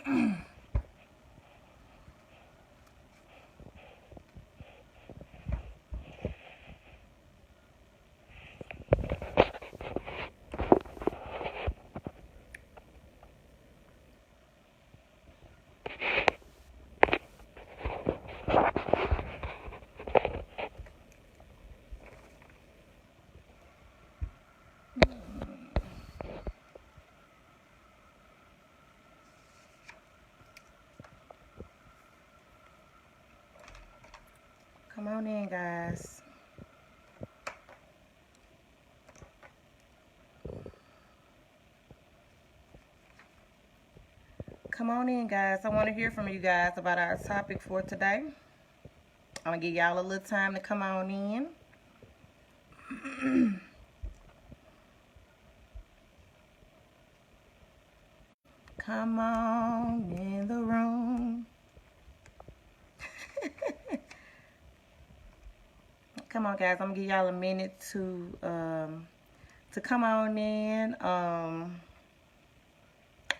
Come on in, guys. Come on in, guys. I want to hear from you guys about our topic for today. I'm going to give y'all a little time to come on in. Come on in the room. Come on, guys. I'm going to give y'all a minute to come on in.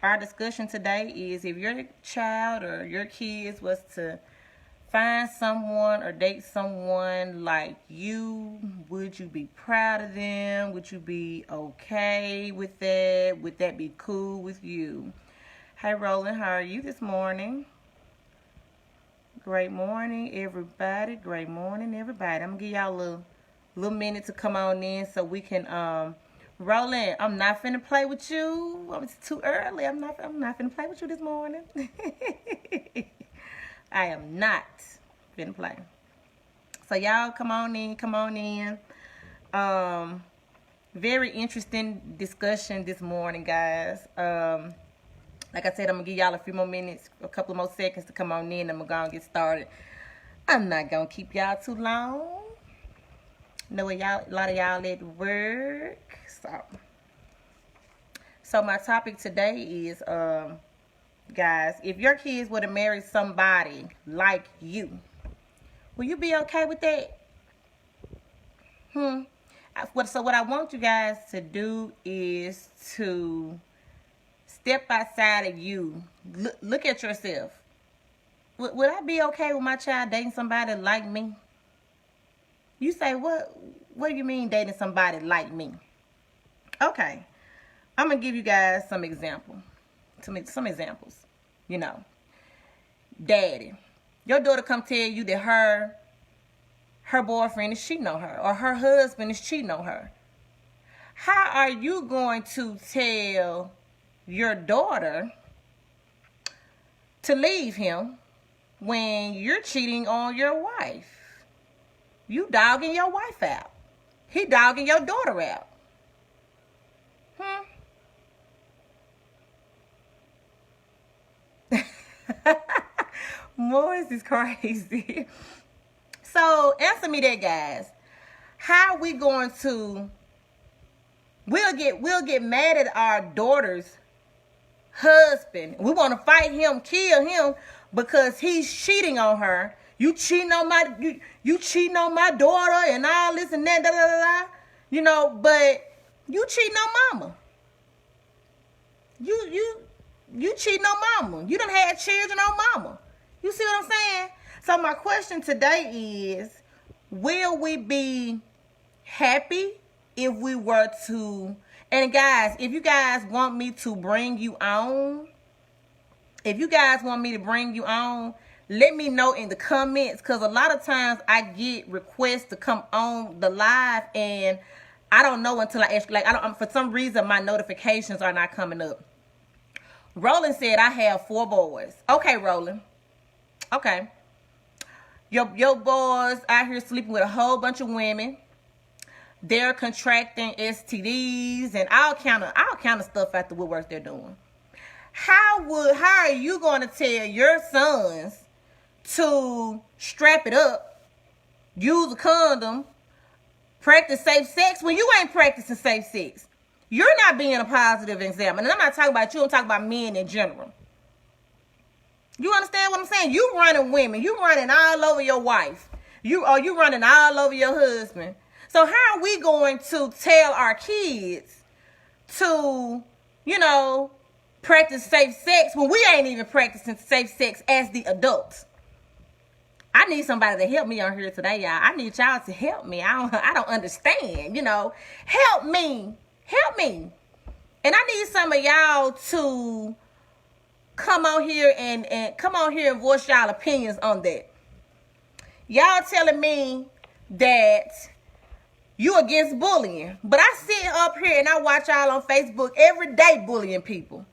Our discussion today is if your child or your kids was to find someone or date someone like you, would you be proud of them? Would you be okay with that? Would that be cool with you? Hey, Roland, how are you this morning? Great morning, everybody. Great morning, everybody. I'm going to give y'all a little minute to come on in so we can... Roland, I'm not finna play with you. It's too early. I'm not finna play with you this morning. I am not finna play. So y'all come on in. Very interesting discussion this morning, guys. Like I said, I'm gonna give y'all a few more minutes, a couple more seconds to come on in, and I'm gonna get started. I'm not gonna keep y'all too long. Know a lot of y'all at work. So my topic today is, guys, if your kids were to marry somebody like you, will you be okay with that? So what I want you guys to do is to step outside of you. Look at yourself. Would I be okay with my child dating somebody like me? You say, what do you mean dating somebody like me? Okay, I'm going to give you guys some examples. Some examples. You know, daddy, your daughter come tell you that her boyfriend is cheating on her, or her husband is cheating on her. How are you going to tell your daughter to leave him when you're cheating on your wife? You dogging your wife out. He dogging your daughter out. Moise is crazy. So answer me that, guys. How are we going to? We'll get mad at our daughter's husband. We want to fight him, kill him because he's cheating on her. You cheating on you cheating on my daughter and all this and that, da da da da. You know, but you cheating on mama. You cheating on mama. You done had children on mama. You see what I'm saying? So my question today is, will we be happy if we were to, and guys, if you guys want me to bring you on, let me know in the comments, because a lot of times I get requests to come on the live and I don't know until I actually, for some reason my notifications are not coming up. Roland said I have 4 boys. Okay, Roland. Okay. Your boys out here sleeping with a whole bunch of women. They're contracting STDs and all kind of stuff out the woodworks they're doing. How are you going to tell your sons to strap it up, use a condom, practice safe sex when you ain't practicing safe sex? You're not being a positive example. And I'm not talking about you, I'm talking about men in general. You understand what I'm saying? You running women. You running all over your wife. You running all over your husband. So how are we going to tell our kids to, practice safe sex when we ain't even practicing safe sex as the adults. I need somebody to help me on here today, y'all. I need y'all to help me. I don't understand, Help me. Help me. And I need some of y'all to come on here and voice y'all opinions on that. Y'all telling me that you against bullying. But I sit up here and I watch y'all on Facebook every day bullying people.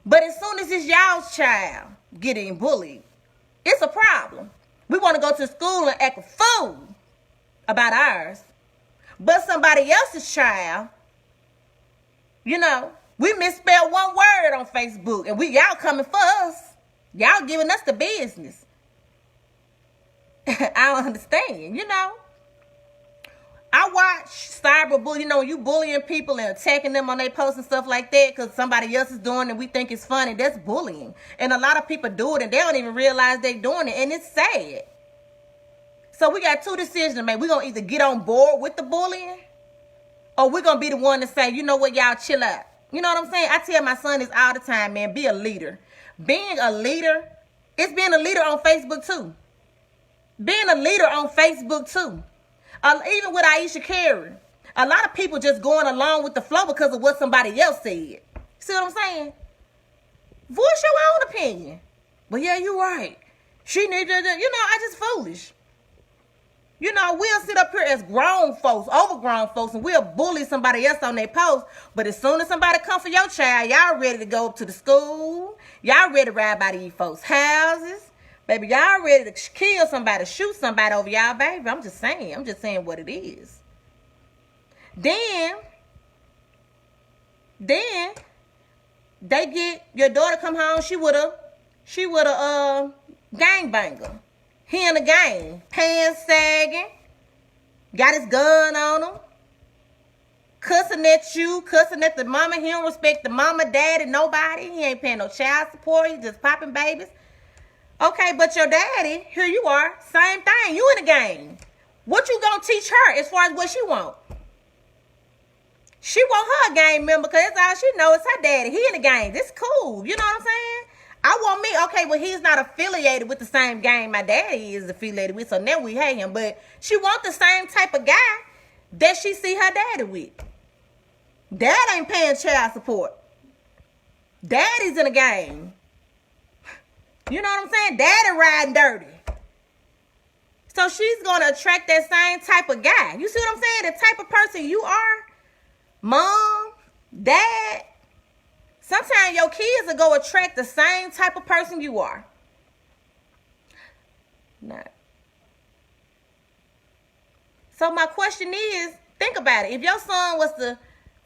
But as soon as it's y'all's child getting bullied, it's a problem. We want to go to school and act a fool about ours. But somebody else's child, we misspelled one word on Facebook and y'all coming for us. Y'all giving us the business. I don't understand, I watch cyberbullying, when you bullying people and attacking them on their posts and stuff like that because somebody else is doing it and we think it's funny. That's bullying. And a lot of people do it and they don't even realize they're doing it. And it's sad. So we got two decisions to make. We're going to either get on board with the bullying or we're going to be the one to say, you know what, y'all chill out. You know what I'm saying? I tell my son this all the time, man, be a leader. Being a leader, it's being a leader on Facebook too. Being a leader on Facebook too. Even with Aisha Carey, a lot of people just going along with the flow because of what somebody else said. See what I'm saying? Voice your own opinion. But yeah, you're right. She needs to, I just foolish. We'll sit up here as grown folks, overgrown folks, and we'll bully somebody else on their post. But as soon as somebody come for your child, y'all ready to go up to the school. Y'all ready to ride by these folks' houses. Baby, y'all ready to kill somebody, shoot somebody over y'all, baby. I'm just saying what it is. Then they get your daughter come home, she with a gangbanger. He in the gang, pants sagging, got his gun on him, cussing at you, cussing at the mama. He don't respect the mama, daddy, nobody. He ain't paying no child support. He just popping babies. Okay, but your daddy, here you are, same thing. You in the game. What you gonna teach her as far as what she want? She want her a gang member because that's all she knows. It's her daddy. He in the game. This cool. You know what I'm saying? I want me. Okay, well, he's not affiliated with the same gang my daddy is affiliated with, so now we hate him. But she want the same type of guy that she see her daddy with. Dad ain't paying child support. Daddy's in the game. You know what I'm saying? Daddy riding dirty. So she's going to attract that same type of guy. You see what I'm saying? The type of person you are, mom, dad, sometimes your kids will go attract the same type of person you are. Nah. So my question is, think about it. If your son was to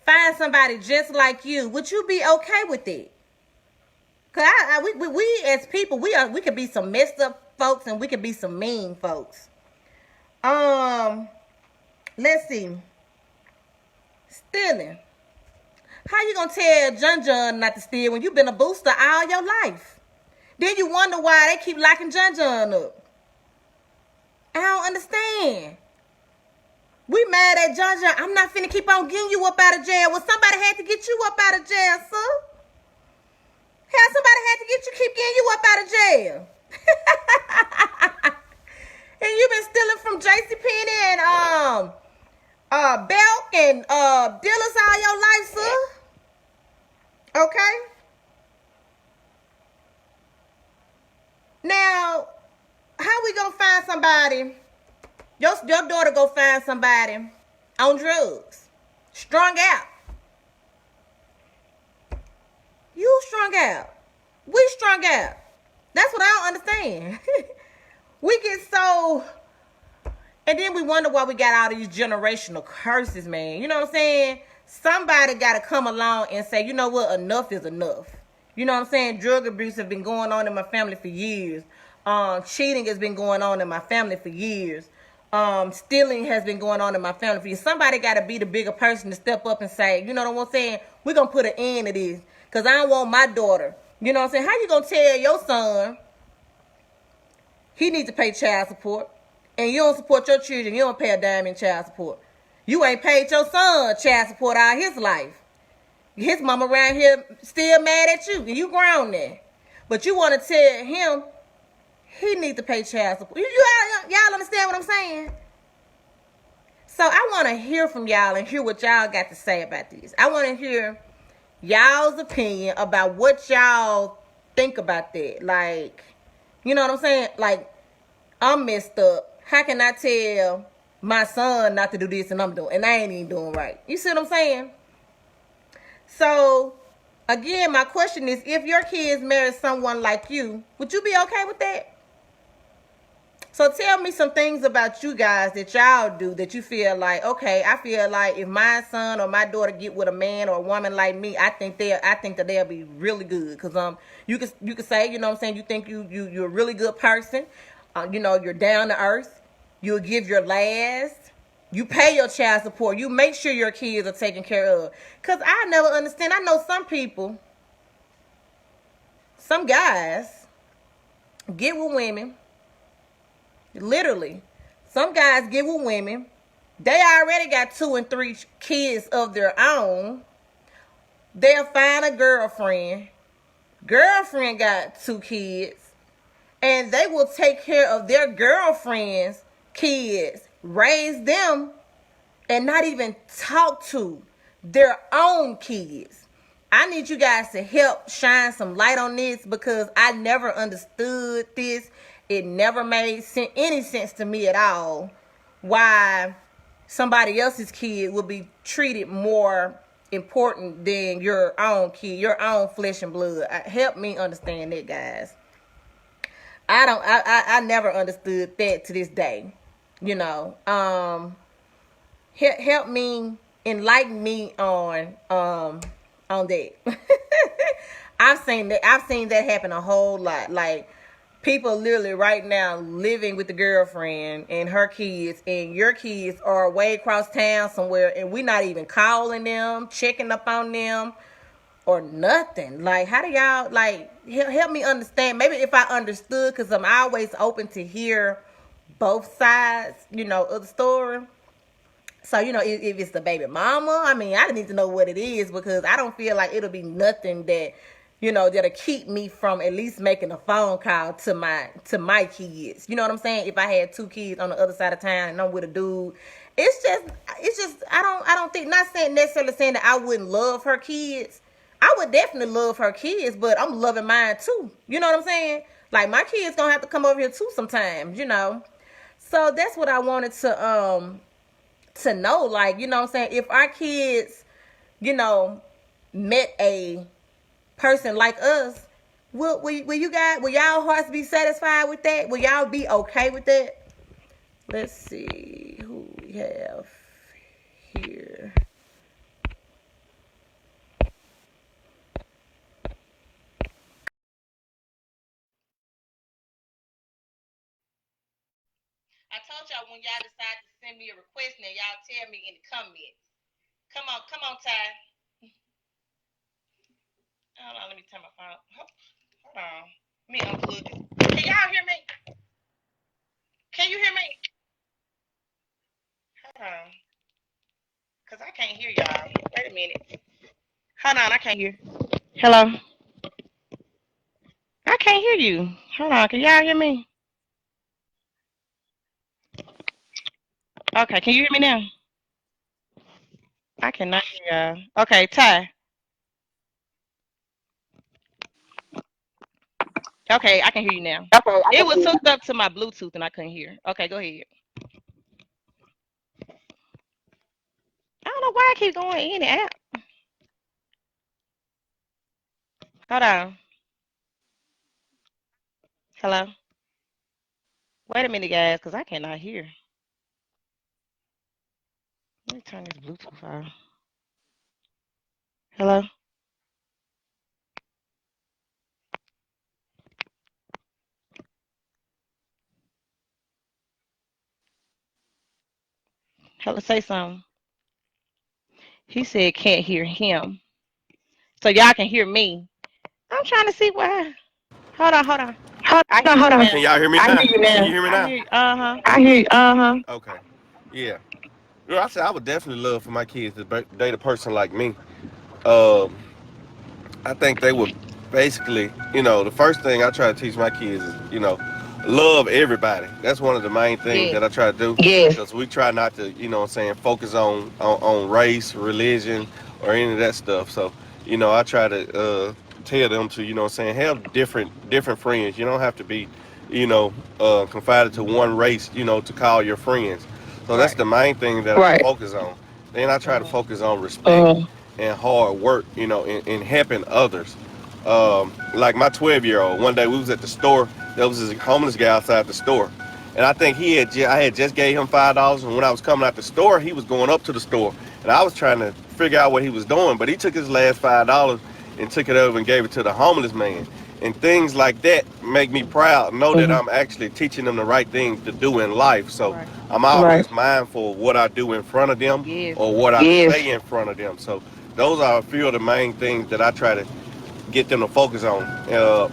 find somebody just like you, would you be okay with it? Cause we as people, we could be some messed up folks and we could be some mean folks. Let's see. Stealing. How you gonna tell John not to steal when you've been a booster all your life? Then you wonder why they keep locking John up. I don't understand. We mad at John. I'm not finna keep on getting you up out of jail. Well, somebody had to get you up out of jail, sir. Hell, somebody had to keep getting you up out of jail. And you've been stealing from JCPenney and Belk and dealers all your life, sir. Okay? Now, how we gonna find somebody? Your daughter go find somebody on drugs, strung out. You strung out. We strung out. That's what I don't understand. We get so... And then we wonder why we got all these generational curses, man. You know what I'm saying? Somebody got to come along and say, you know what? Enough is enough. You know what I'm saying? Drug abuse has been going on in my family for years. Cheating has been going on in my family for years. Stealing has been going on in my family for years. Somebody got to be the bigger person to step up and say, you know what I'm saying? We're going to put an end to this. Because I don't want my daughter. You know what I'm saying? How you going to tell your son he needs to pay child support and you don't support your children? You don't pay a dime in child support. You ain't paid your son child support all his life. His mama around here still mad at you, and you grown there. But you want to tell him he needs to pay child support. Y'all understand what I'm saying? So I want to hear from y'all and hear what y'all got to say about this. I want to hear y'all's opinion about what y'all think about that. Like, you know what I'm saying? Like, I'm messed up. How can I tell my son not to do this and I ain't even doing right? You see what I'm saying? So, again, my question is, if your kids marry someone like you, would you be okay with that? So tell me some things about you guys that y'all do that you feel like, okay, I feel like if my son or my daughter get with a man or a woman like me, I think that they'll be really good. Cause you could say, you know what I'm saying, you think you're a really good person. You know, you're down to earth. You'll give your last. You pay your child support. You make sure your kids are taken care of. Cause I never understand. I know some people, some guys get with women. Literally, some guys get with women. They already got 2 and 3 kids of their own. They'll find a girlfriend. Girlfriend got 2 kids. And they will take care of their girlfriend's kids, raise them, and not even talk to their own kids. I need you guys to help shine some light on this because I never understood this. It never made any sense to me at all why somebody else's kid would be treated more important than your own kid, your own flesh and blood. Help me understand that, guys. I never understood that to this day. You know, help me, enlighten me on that. I've seen that happen a whole lot. Like, people literally right now living with the girlfriend and her kids, and your kids are way across town somewhere, and we're not even calling them, checking up on them, or nothing. Like, how do y'all, like, help me understand? Maybe if I understood, because I'm always open to hear both sides, you know, of the story. So, you know, if it's the baby mama, I mean, I need to know what it is, because I don't feel like it'll be nothing that, you know, that'll keep me from at least making a phone call to my kids. You know what I'm saying? If I had 2 kids on the other side of town and I'm with a dude, it's just I don't think, not saying necessarily saying that I wouldn't love her kids. I would definitely love her kids, but I'm loving mine too. You know what I'm saying? Like, my kids gonna have to come over here too sometimes, you know. So that's what I wanted to know. Like, you know what I'm saying? If our kids, you know, met a person like us, will y'all hearts be satisfied with that? Will y'all be okay with that? Let's see who we have here. I told y'all, when y'all decide to send me a request, now y'all tell me in the comments. Come on, Ty. Hold on, let me turn my phone. Hold on. Let me unplug it. Can y'all hear me? Can you hear me? Hold on. Because I can't hear y'all. Wait a minute. Hold on, I can't hear. Hello? I can't hear you. Hold on, can y'all hear me? Okay, can you hear me now? I cannot hear y'all. Okay, Ty. Okay, I can hear you now. Okay, I It can was hear you. hooked up to my Bluetooth and I couldn't hear. Okay, go ahead. I don't know why I keep going in and out. Hold on. Hello? Wait a minute, guys, because I cannot hear. Let me turn this Bluetooth off. Hello? Hello, say something. He said can't hear him. So y'all can hear me. I'm trying to see why. Hold on. I hear Hold you on. now. Can y'all hear me now? I hear you Can now. you hear me I now? hear you. Uh-huh. I hear you. Okay. Yeah. Girl, I said I would definitely love for my kids to date a person like me. Um, I think they would basically, the first thing I try to teach my kids is, love everybody. That's one of the main things Yes. that I try to do. Yes. Because we try not to, what I'm saying, focus on race, religion, or any of that stuff. So, I try to tell them to, what I'm saying, have different friends. You don't have to be, confided to one race, to call your friends. So that's Right. the main thing that I focus on. Then I try to Mhm. focus on respect and hard work, in helping others. Like my 12-year-old, one day we was at the store. There was this homeless guy outside the store, and I think I had just gave him $5. And when I was coming out the store, he was going up to the store, and I was trying to figure out what he was doing. But he took his last $5 and took it over and gave it to the homeless man. And things like that make me proud. Know that I'm actually teaching them the right things to do in life. So Right. I'm always mindful of what I do in front of them Yes. or what I say in front of them. So those are a few of the main things that I try to get them to focus on,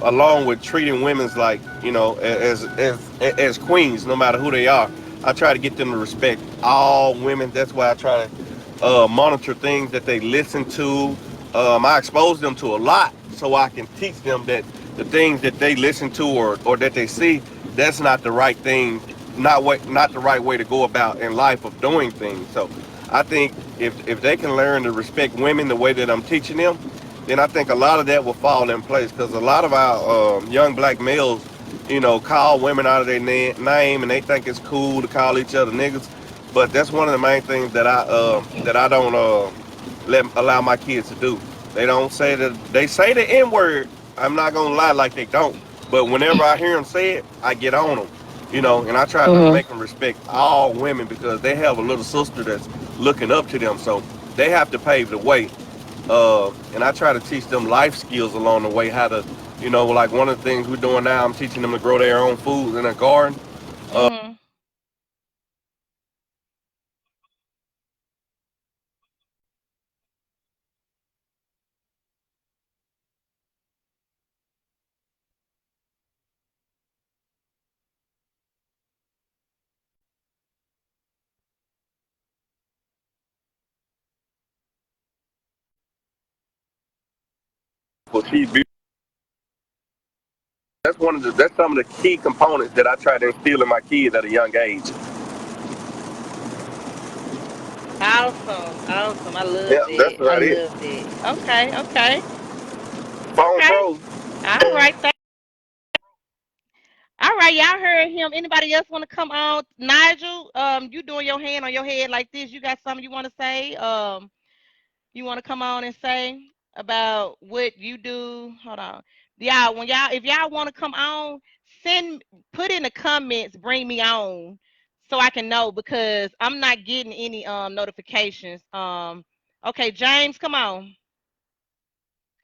along with treating women's like, as queens, no matter who they are. I try to get them to respect all women. That's why I try to monitor things that they listen to. I expose them to a lot so I can teach them that the things that they listen to or that they see, that's not the right thing, not the right way to go about in life of doing things. So I think if they can learn to respect women the way that I'm teaching them, then I think a lot of that will fall in place because a lot of our young black males, call women out of their name and they think it's cool to call each other niggas. But that's one of the main things that I don't let allow my kids to do. They don't say that they say the N word. I'm not gonna lie like they don't. But whenever I hear them say it, I get on them. And I try to make them respect all women because they have a little sister that's looking up to them. So they have to pave the way. And I try to teach them life skills along the way, how to, like one of the things we're doing now, I'm teaching them to grow their own food in a garden. Mhm. But that's some of the key components that I try to instill in my kids at a young age. Awesome. Awesome. I love Yeah, that's that. I about it. love that. Okay. Okay. Phone Okay. froze. All right. All right. Y'all heard him. Anybody else want to come on? Nigel, you doing your hand on your head like this. You got something you want to say? You want to come on and say about what you do? Hold on. Y'all, if y'all want to come on, put in the comments, bring me on so I can know because I'm not getting any notifications. Okay, James, come on.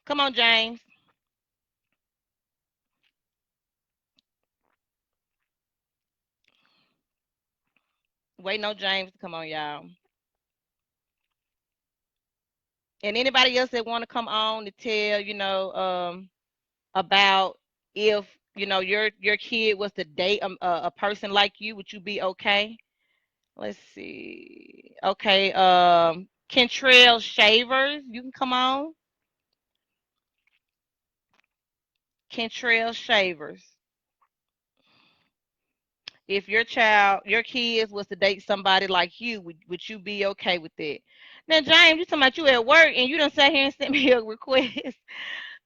Come on, James. Waiting on James to come on, y'all. And anybody else that want to come on to tell, about if your kid was to date a person like you, would you be okay? Let's see. Okay, Kentrell Shavers, you can come on. Kentrell Shavers. If your kids was to date somebody like you, would you be okay with that? Now, James, you talking about you at work and you done sat here and sent me a request.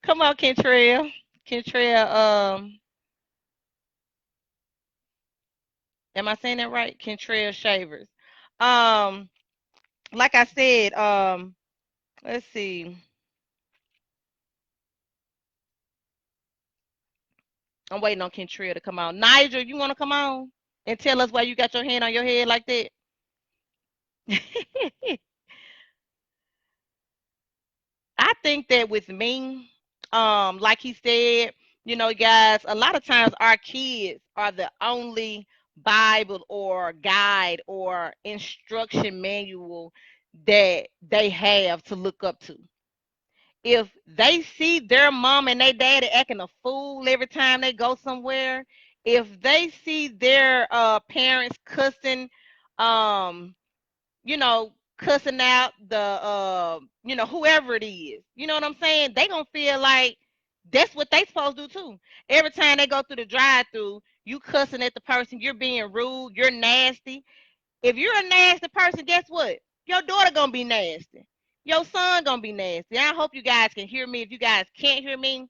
Come on, Kentrell. Kentrell, am I saying that right? Kentrell Shavers. Um, like I said, let's see. I'm waiting on Kentrell to come on. Nigel, you want to come on and tell us why you got your hand on your head like that? I think that with me, like he said, guys, a lot of times our kids are the only Bible or guide or instruction manual that they have to look up to. If they see their mom and their daddy acting a fool every time they go somewhere, if they see their parents cussing, um, you know, cussing out the whoever it is. You know what I'm saying? They gonna feel like that's what they supposed to do too. Every time they go through the drive-through, you cussing at the person, you're being rude, you're nasty. If you're a nasty person, guess what? Your daughter gonna be nasty. Your son gonna be nasty. I hope you guys can hear me. If you guys can't hear me,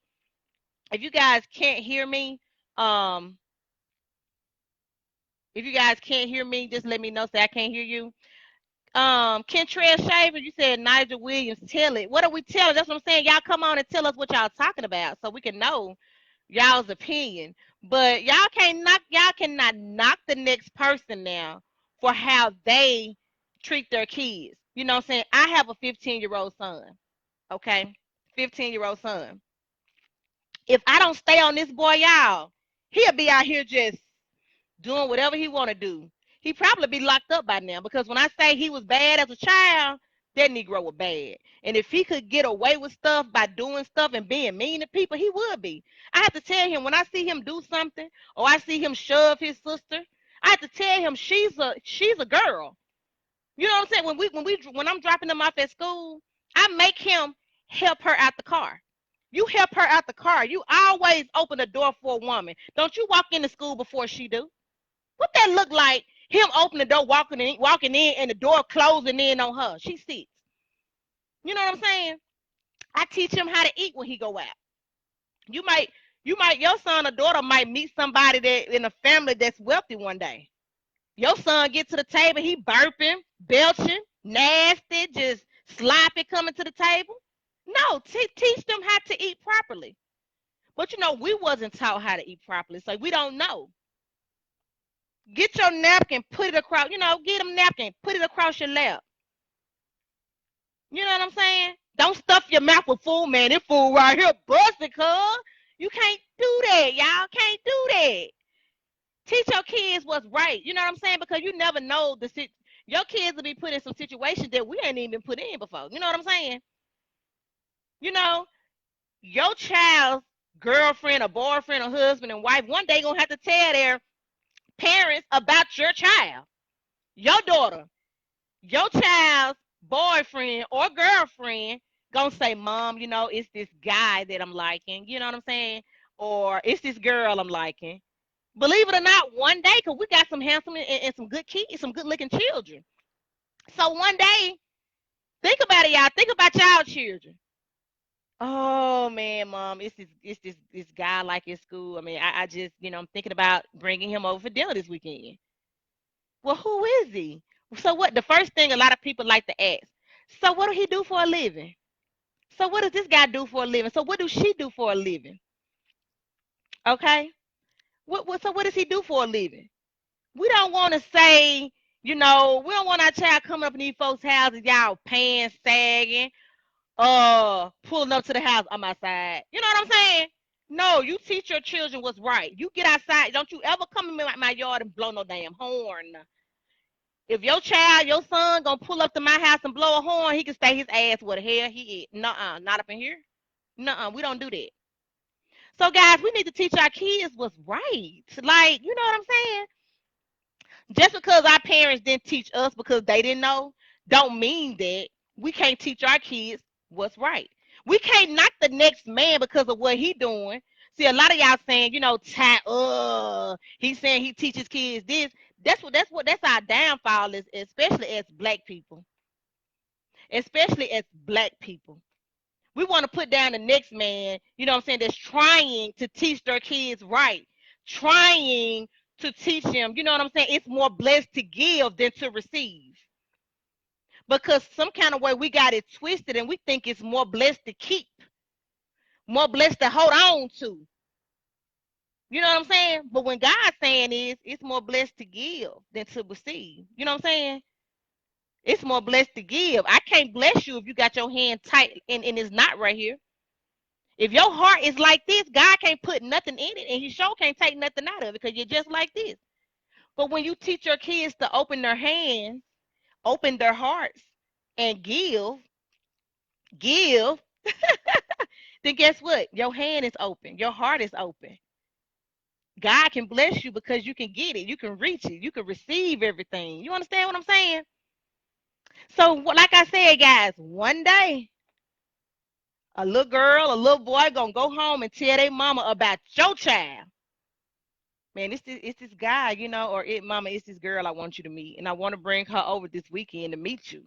um, if you guys can't hear me, just let me know. Say I can't hear you. Kentrell Shaver, you said Nigel Williams. Tell it. What are we telling? That's what I'm saying. Y'all come on and tell us what y'all talking about, so we can know y'all's opinion. But y'all cannot knock the next person now for how they treat their kids. You know what I'm saying? I have a 15-year-old son. Okay, 15-year-old son. If I don't stay on this boy, y'all, he'll be out here just doing whatever he want to do. He probably be locked up by now, because when I say he was bad as a child, that Negro was bad. And if he could get away with stuff by doing stuff and being mean to people, he would be. I have to tell him, when I see him do something, or I see him shove his sister, I have to tell him she's a girl. You know what I'm saying? When I'm dropping them off at school, I make him help her out the car. You help her out the car. You always open the door for a woman. Don't you walk into school before she do. What that look like? Him opening the door, walking in, and the door closing in on her. She sits. You know what I'm saying? I teach him how to eat when he go out. You might, your son or daughter might meet somebody that in a family that's wealthy one day. Your son get to the table, he burping, belching, nasty, just sloppy coming to the table. No, teach them how to eat properly. But we wasn't taught how to eat properly, so we don't know. Get your napkin, put it across, get them napkin, put it across your lap. You know what I'm saying? Don't stuff your mouth with food, man. This food right here busted, cuz. You can't do that, y'all. Can't do that. Teach your kids what's right. You know what I'm saying? Because you never know your kids will be put in some situations that we ain't even put in before. You know what I'm saying? You know, your child's girlfriend or boyfriend or husband and wife one day gonna have to tell their parents about your child, your daughter, your child's boyfriend or girlfriend gonna say, Mom, it's this guy that I'm liking. You know what I'm saying? Or it's this girl I'm liking. Believe it or not, one day, because we got some handsome and some good kids, some good looking children. So one day, think about it, y'all. Think about y'all children. Oh man, Mom, it's this guy I like in school. I mean, I just, I'm thinking about bringing him over for dinner this weekend. Well, who is he? So what? The first thing a lot of people like to ask. So what do he do for a living? So what does this guy do for a living? So what does she do for a living? Okay. So what does he do for a living? We don't want to say, we don't want our child coming up in these folks' houses, y'all pants sagging, pulling up to the house on my side. You know what I'm saying? No, you teach your children what's right. You get outside. Don't you ever come in my yard and blow no damn horn. If your child, your son, gonna pull up to my house and blow a horn, he can stay his ass where the hell he is. Nuh-uh, not up in here. Nuh-uh, we don't do that. So, guys, we need to teach our kids what's right. Like, you know what I'm saying? Just because our parents didn't teach us because they didn't know, don't mean that we can't teach our kids what's right. We can't knock the next man because of what he doing. See, a lot of y'all saying, he's saying he teaches kids this. That's our downfall is, especially as black people. Especially as black people. We want to put down the next man, you know what I'm saying, that's trying to teach their kids right. Trying to teach them, you know what I'm saying? It's more blessed to give than to receive. Because some kind of way we got it twisted and we think it's more blessed to keep, more blessed to hold on to. You know what I'm saying? But when God's saying is, it's more blessed to give than to receive. You know what I'm saying? It's more blessed to give. I can't bless you if you got your hand tight and it's not right here. If your heart is like this, God can't put nothing in it, and He sure can't take nothing out of it because you're just like this. But when you teach your kids to open their hands, open their hearts, and give, then guess what? Your hand is open. Your heart is open. God can bless you because you can get it. You can reach it. You can receive everything. You understand what I'm saying? So, like I said, guys, one day a little girl, a little boy gonna go home and tell their mama about your child. Man, it's this guy, or mama, it's this girl I want you to meet, and I want to bring her over this weekend to meet you.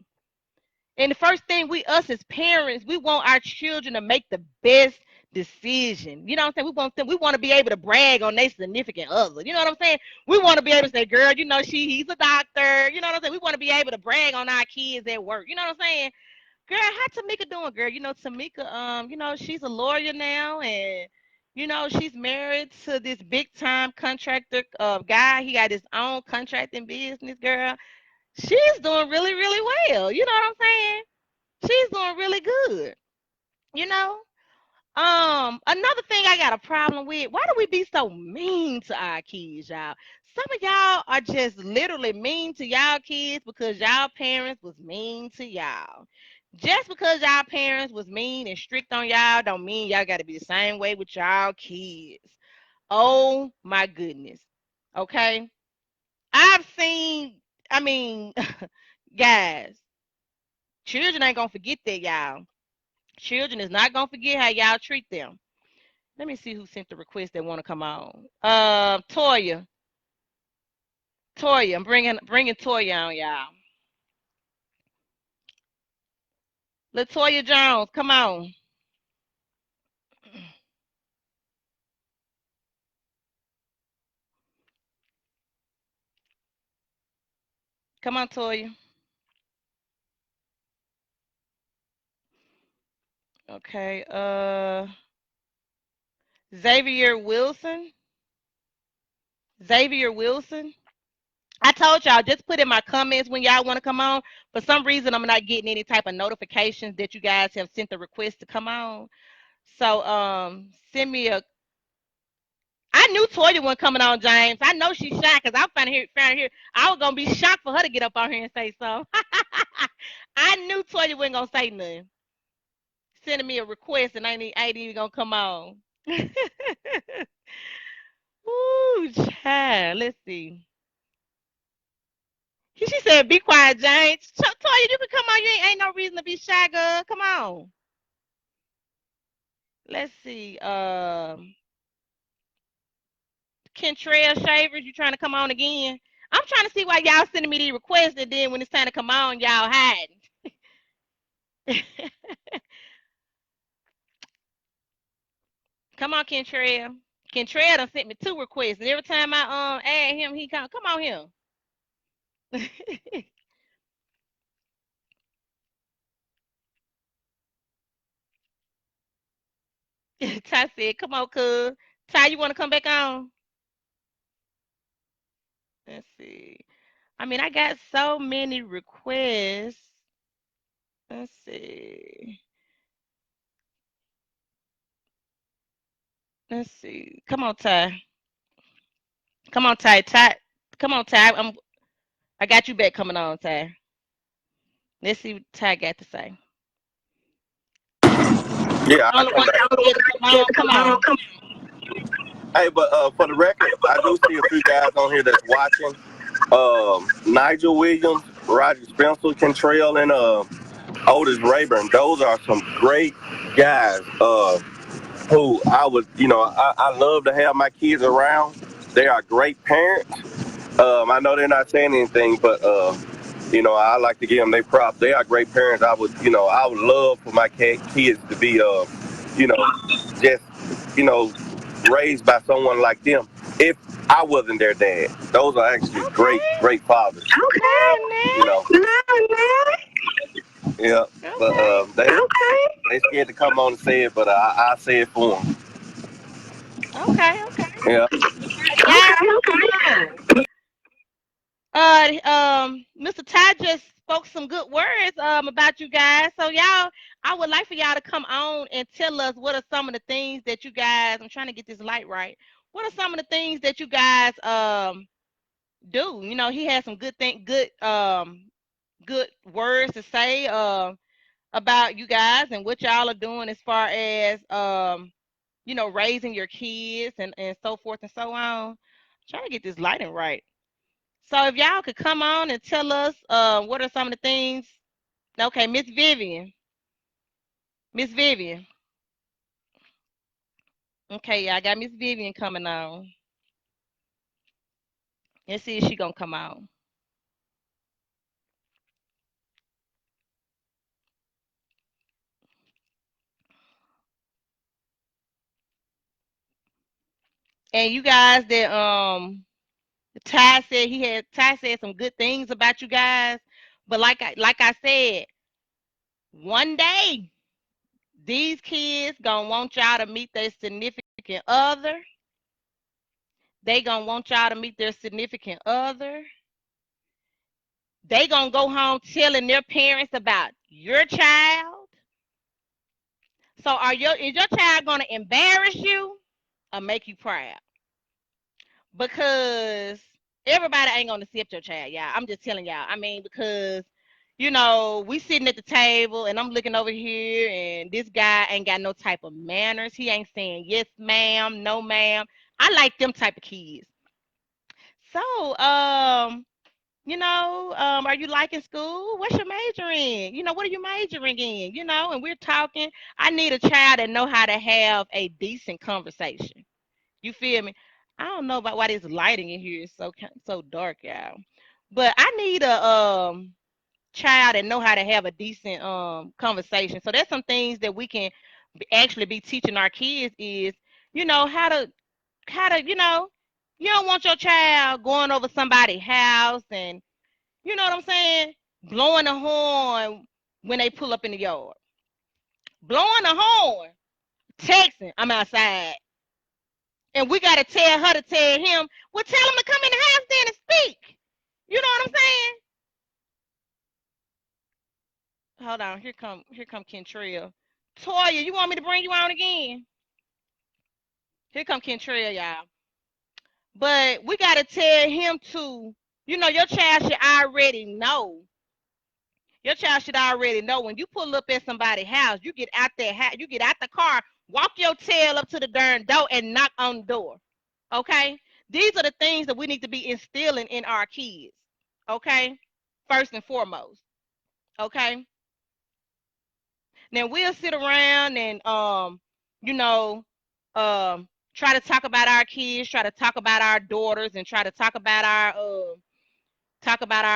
And the first thing us as parents, we want our children to make the best decision. You know what I'm saying? We want to be able to brag on their significant other. You know what I'm saying? We want to be able to say, girl, he's a doctor. You know what I'm saying? We want to be able to brag on our kids at work. You know what I'm saying? Girl, how Tamika doing, girl? Tamika, she's a lawyer now, and she's married to this big time contractor guy. He got his own contracting business, girl. She's doing really, really well. You know what I'm saying? She's doing really good. You know. Another thing I got a problem with, why do we be so mean to our kids, y'all? Some of y'all are just literally mean to y'all kids because y'all parents was mean to y'all. Just because y'all parents was mean and strict on y'all don't mean y'all got to be the same way with y'all kids. Oh my goodness. Okay? I've seen, I mean, guys, children ain't gonna forget that, y'all. Children is not gonna forget how y'all treat them. Let me see who sent the request that want to come on. Toya. Toya, I'm bringing Toya on, y'all. Latoya Jones, come on. Come on, Toya. Okay. Xavier Wilson. Xavier Wilson. I told y'all, just put in my comments when y'all want to come on. For some reason, I'm not getting any type of notifications that you guys have sent the request to come on. So send me a. I knew Toya wasn't coming on, James. I know she's shy because I found here. I was gonna be shocked for her to get up on here and say so. I knew Toya wasn't gonna say nothing. Sending me a request and I ain't even gonna come on. Ooh, child. Let's see. She said, "Be quiet, James." Toya, you can come on. You ain't no reason to be shy, girl. Come on. Let's see. Kentrail Shavers, you trying to come on again? I'm trying to see why y'all sending me these requests and then when it's time to come on, y'all hiding. Come on, Kentrail. Kentrail done sent me 2 requests, and every time I add him, he come on here. Ty said, "Come on, cuz." Ty, you want to come back on? Let's see. I mean, I got so many requests. Let's see. Let's see. Come on, Ty. Come on, Ty. Ty. Come on, Ty. I got you back coming on, Ty. Let's see what Ty got to say. Yeah, I Only come one back. scared to come on. Come on. Hey, but for the record, I do see a few guys on here that's watching. Nigel Williams, Roger Spencer, Kentrail, and Otis Rayburn. Those are some great guys. Who I would, I love to have my kids around. They are great parents. I know they're not saying anything, but I like to give them their props. They are great parents. I would love for my kids to be, you know, just, you know, raised by someone like them. If I wasn't their dad, those are actually great, Okay. great fathers. Now, You know, yeah. now. But Okay. they scared to come on and say it, but I say it for them. Okay. Okay. Yeah. Guys, Mr. Ty just spoke some good words about you guys. So y'all, I would like for y'all to come on and tell us what are some of the things that you guys. I'm trying to get this light right. What are some of the things that you guys do? He has some good words to say about you guys and what y'all are doing as far as raising your kids and so forth and so on. I'm trying to get this lighting right. So if y'all could come on and tell us what are some of the things. Okay, Miss Vivian. Miss Vivian. Okay, yeah, I got Miss Vivian coming on. Let's see if she gonna come on. And you guys that Ty said some good things about you guys. But like I said, one day these kids gonna want y'all to meet their significant other. They gonna want y'all to meet their significant other. They gonna go home telling their parents about your child. So is your child gonna embarrass you or make you proud? Because everybody ain't gonna accept your child, y'all. I'm just telling y'all. I mean, because we sitting at the table and I'm looking over here and this guy ain't got no type of manners. He ain't saying yes, ma'am, no, ma'am. I like them type of kids. So, are you liking school? What's your major in? What are you majoring in? And we're talking. I need a child that know how to have a decent conversation. You feel me? I don't know about why this lighting in here is so dark, y'all. But I need a child that know how to have a decent conversation. So there's some things that we can actually be teaching our kids is, how to you don't want your child going over somebody's house and you know what I'm saying, blowing the horn when they pull up in the yard. Blowing the horn, texting, I'm outside. And we got to tell her to tell him, well, tell him to come in the house then and speak. You know what I'm saying? Hold on. Here come Kentrell. Toya, you want me to bring you on again? Here come Kentrell, y'all. But we got to tell him to, your child should already know. Your child should already know when you pull up at somebody's house, you get out there, you get out the car, walk your tail up to the darn door and knock on the door. Okay? These are the things that we need to be instilling in our kids. Okay? First and foremost. Okay? Now we'll sit around and you know, try to talk about our kids, try to talk about our daughters, and try to talk about our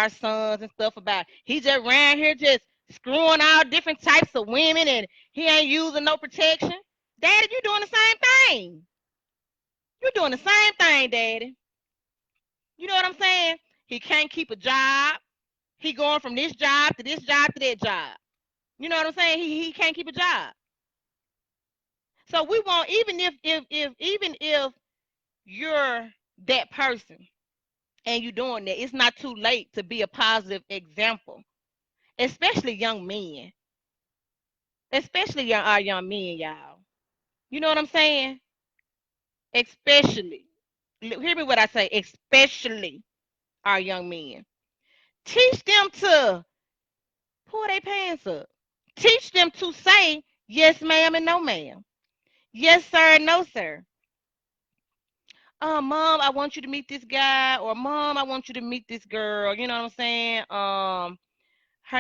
sons and stuff about he just around here just screwing all different types of women and he ain't using no protection. Daddy, you doing the same thing. You doing the same thing, Daddy. You know what I'm saying? He can't keep a job. He going from this job to this job to that job. You know what I'm saying? He can't keep a job. So we want, even if you're that person and you're doing that, it's not too late to be a positive example, especially young men, especially our young men, y'all. You know what I'm saying? Especially, hear me what I say, especially our young men. Teach them to pull their pants up. Teach them to say yes, ma'am, and no, ma'am. Yes, sir, no, sir. Mom, I want you to meet this guy, or Mom, I want you to meet this girl. You know what I'm saying? Her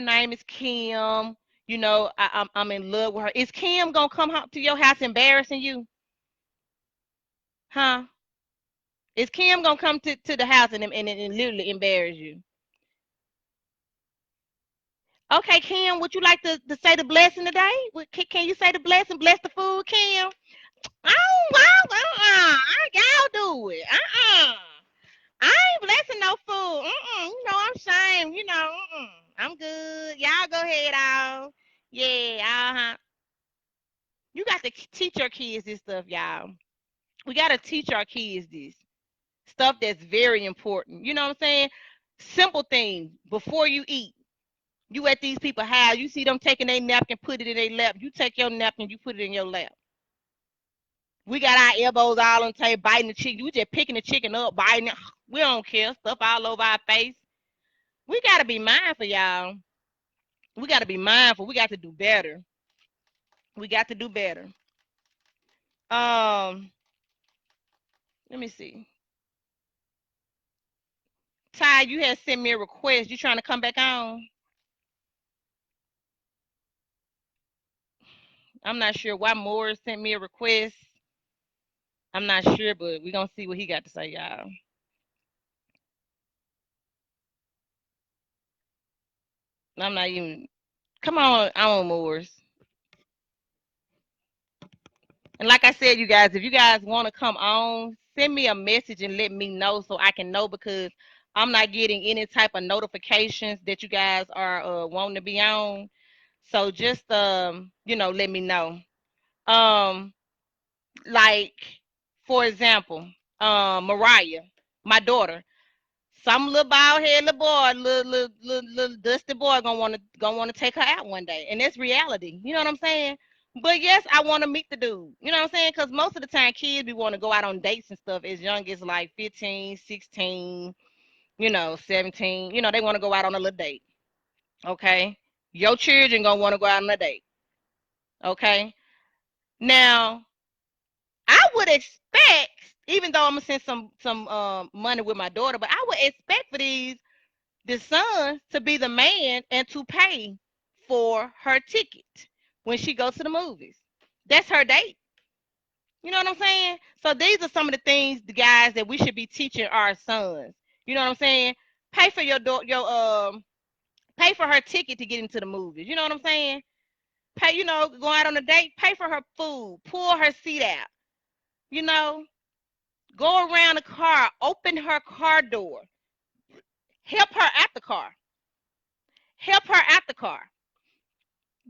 name is Kim. I'm in love with her. Is Kim gonna come to your house embarrassing you? Huh? Is Kim gonna come to the house and literally embarrass you? Okay, Kim, would you like to say the blessing today? Can you say the blessing? Bless the food, Kim. Oh, wow, y'all do it. I ain't blessing no food. I'm ashamed. I'm good. Y'all go ahead, all. Yeah, uh-huh. You got to teach your kids this stuff, y'all. We got to teach our kids this stuff that's very important. You know what I'm saying? Simple things. Before you eat, you at these people's house, you see them taking their napkin, put it in their lap. You take your napkin, you put it in your lap. We got our elbows all on the table, biting the chicken. We just picking the chicken up, biting it. We don't care. Stuff all over our face. We got to be mindful, y'all. We got to be mindful. We got to do better. We got to do better. Let me see. Ty, you had sent me a request. You trying to come back on? I'm not sure why Moore sent me a request. I'm not sure, but we're gonna see what he got to say, y'all. I'm not even come on Moors. And like I said, you guys, if you guys want to come on, send me a message and let me know so I can know because I'm not getting any type of notifications that you guys are wanting to be on. So just let me know. Um, like for example, Mariah, my daughter. Some little bald head little boy, little dusty boy gonna wanna take her out one day, and that's reality. You know what I'm saying? But yes, I want to meet the dude. You know what I'm saying? Because most of the time, kids be want to go out on dates and stuff as young as like 15, 16, 17. They want to go out on a little date. Okay, your children gonna want to go out on a date. Okay, now I would expect, even though I'm gonna send some money with my daughter, but I would expect for the son to be the man and to pay for her ticket when she goes to the movies. That's her date. You know what I'm saying? So these are some of the things, the guys, that we should be teaching our sons. You know what I'm saying? Pay for pay for her ticket to get into the movies. You know what I'm saying? Pay, go out on a date, pay for her food, pull her seat out, you know, go around the car, open her car door, help her at the car, help her at the car.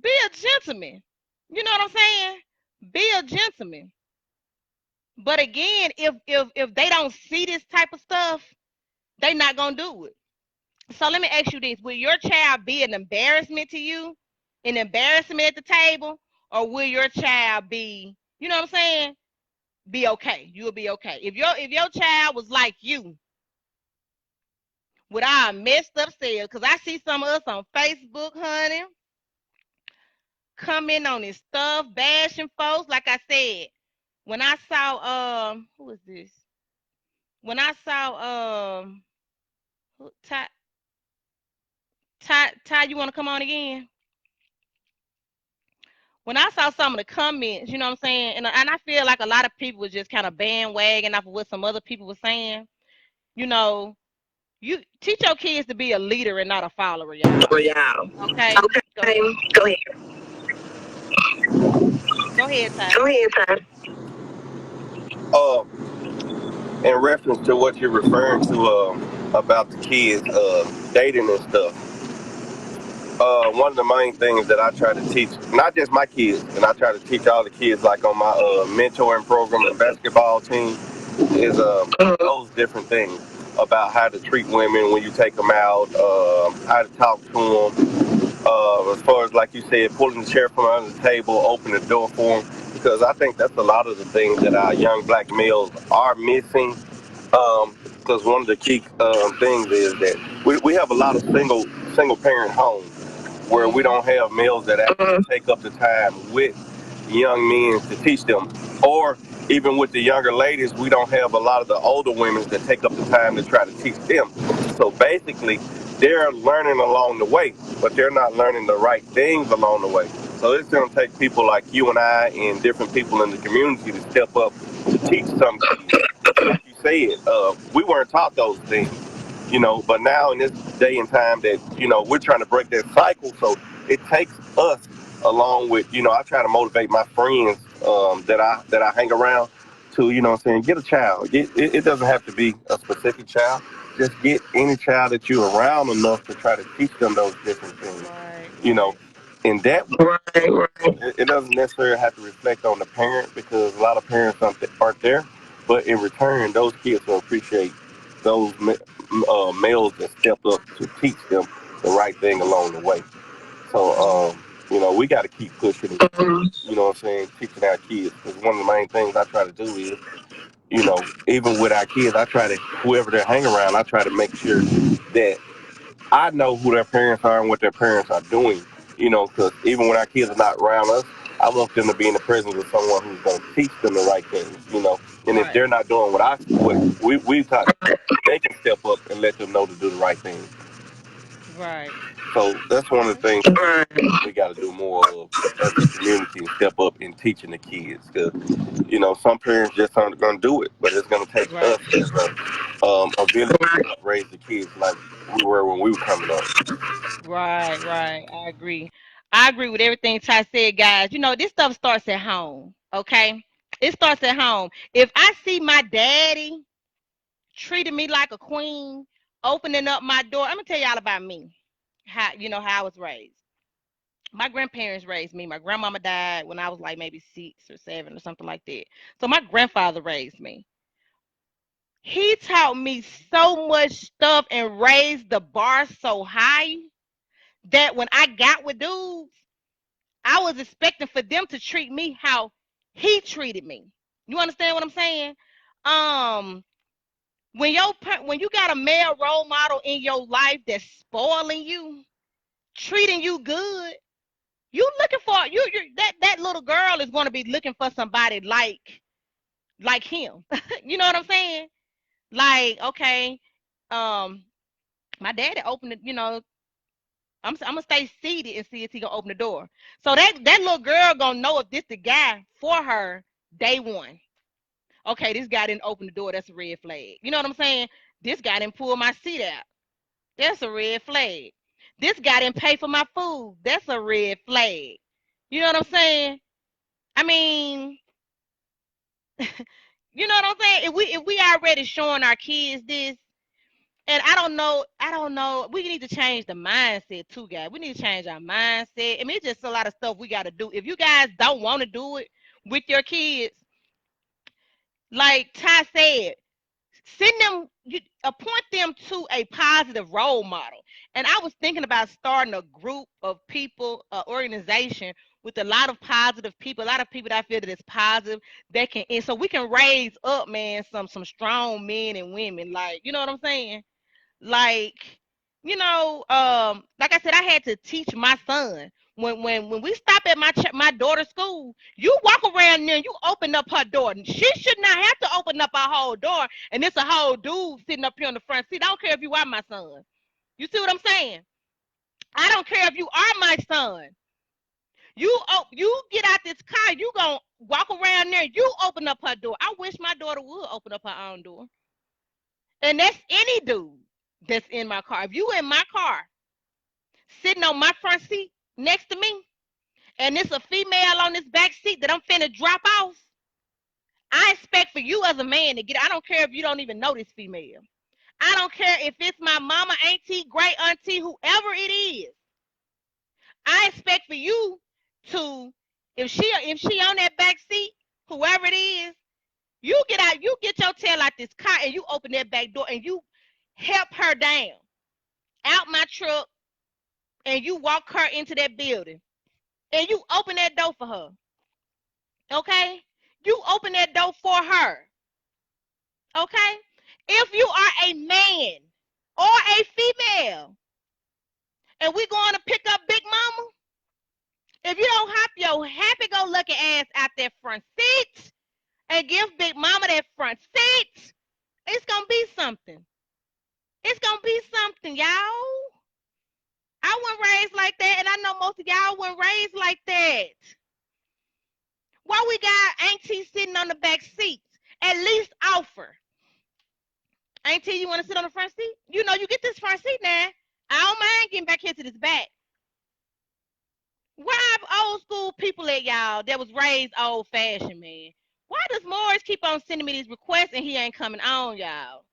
Be a gentleman. You know what I'm saying? Be a gentleman. But again, if they don't see this type of stuff, they not gonna do it. So let me ask you this: will your child be an embarrassment to you, an embarrassment at the table, or will your child be, you know what I'm saying? Be okay. You'll be okay. If your child was like you, with our messed up selves, because I see some of us on Facebook, honey, coming on this stuff, bashing folks. Like I said, when I saw who is this? When I saw Ty, Ty, you want to come on again? When I saw some of the comments, you know what I'm saying, and I feel like a lot of people was just kind of bandwagon off of what some other people were saying. You know, you teach your kids to be a leader and not a follower, y'all. Okay, go Okay, ahead. go ahead. Go ahead, Ty. Go ahead, Ty. Uh, in reference to what you're referring to about the kids dating and stuff, one of the main things that I try to teach, not just my kids, and I try to teach all the kids, like on my mentoring program and basketball team, is those different things about how to treat women when you take them out, how to talk to them, as far as like you said, pulling the chair from under the table, open the door for them, because I think that's a lot of the things that our young black males are missing. Because one of the key things is that we have a lot of single parent homes where we Mm-hmm. don't have males that actually take up the time with young men to teach them, or even with the younger ladies, we don't have a lot of the older women that take up the time to try to teach them. So basically, they're learning along the way, but they're not learning the right things along the way. So it's going to take people like you and I and different people in the community to step up to teach some kids. Like you said, we weren't taught those things, but now in this day and time that, we're trying to break that cycle. So it takes us along with, I try to motivate my friends that I hang around to, what I'm saying, get a child. It doesn't have to be a specific child. Just get any child that you're around enough to try to teach them those different things. Right, You know, right. and that it doesn't necessarily have to reflect on the parent because a lot of parents aren't there. But in return, those kids will appreciate those males that stepped up to teach them the right thing along the way. So, we got to keep pushing it, what I'm saying, teaching our kids. Because one of the main things I try to do is, even with our kids, I try to, whoever they hang around, I try to make sure that I know who their parents are and what their parents are doing, because even when our kids are not around us, I want them to be in the presence of someone who's going to teach them the right things, you know. And if Right. they're not doing what we taught, they can step up and let them know to do the right thing. Right. So that's one of Okay. the things we got to do more of as a community and step up in teaching the kids. Because, you know, some parents just aren't going to do it, but it's going to take Right. us as a village to raise the kids like we were when we were coming up. Right. Right. I agree. I agree with everything Ty said, guys. You know, this stuff starts at home. Okay. It starts at home. If I see my daddy treating me like a queen, opening up my door, I'm gonna tell y'all about me. How I was raised. My grandparents raised me. My grandmama died when I was like maybe 6 or 7 or something like that. So my grandfather raised me. He taught me so much stuff and raised the bar so high that when I got with dudes, I was expecting for them to treat me how he treated me. You understand what I'm saying? Um, when you got a male role model in your life that's spoiling you, treating you good, you looking for that little girl is going to be looking for somebody like him. You know what I'm saying? Like, okay, um, my daddy opened it. I'm gonna stay seated and see if he gonna open the door. So that little girl gonna know if this the guy for her day one. Okay, this guy didn't open the door. That's a red flag. You know what I'm saying? This guy didn't pull my seat out. That's a red flag. This guy didn't pay for my food. That's a red flag. You know what I'm saying? I mean, you know what I'm saying? If we already showing our kids this, and I don't know, we need to change the mindset too, guys. We need to change our mindset. I mean, it's just a lot of stuff we got to do. If you guys don't want to do it with your kids, like Ty said, send them, appoint them to a positive role model. And I was thinking about starting a group of people, organization with a lot of positive people, a lot of people that I feel that is positive, that can, and so we can raise up, man, some strong men and women. Like, you know what I'm saying? Like, like I said, I had to teach my son. When we stop at my daughter's school, you walk around there and you open up her door. She should not have to open up her whole door, and it's a whole dude sitting up here on the front seat. I don't care if you are my son. You see what I'm saying? I don't care if you are my son. You get out this car, you gonna walk around there, you open up her door. I wish my daughter would open up her own door. And that's any dude that's in my car. If you in my car, sitting on my front seat next to me, and it's a female on this back seat that I'm finna drop off, I expect for you as a man to get. I don't care if you don't even know this female. I don't care if it's my mama, auntie, great auntie, whoever it is. I expect for you to, if she on that back seat, whoever it is, you get out, you get your tail out this car, and you open that back door, and you help her down out my truck, and you walk her into that building, and you open that door for her. Okay? You open that door for her. Okay? If you are a man or a female and we going to pick up Big Mama, if you don't hop your happy go lucky ass out that front seat and give Big Mama that front seat, it's gonna be something. It's gonna be something, y'all. I wasn't raised like that, and I know most of y'all weren't raised like that. Why we got Auntie sitting on the back seat? At least offer. Auntie, you want to sit on the front seat? You know, you get this front seat now. I don't mind getting back here to this back. Why old school people at y'all that was raised old fashioned, man? Why does Morris keep on sending me these requests and he ain't coming on, y'all?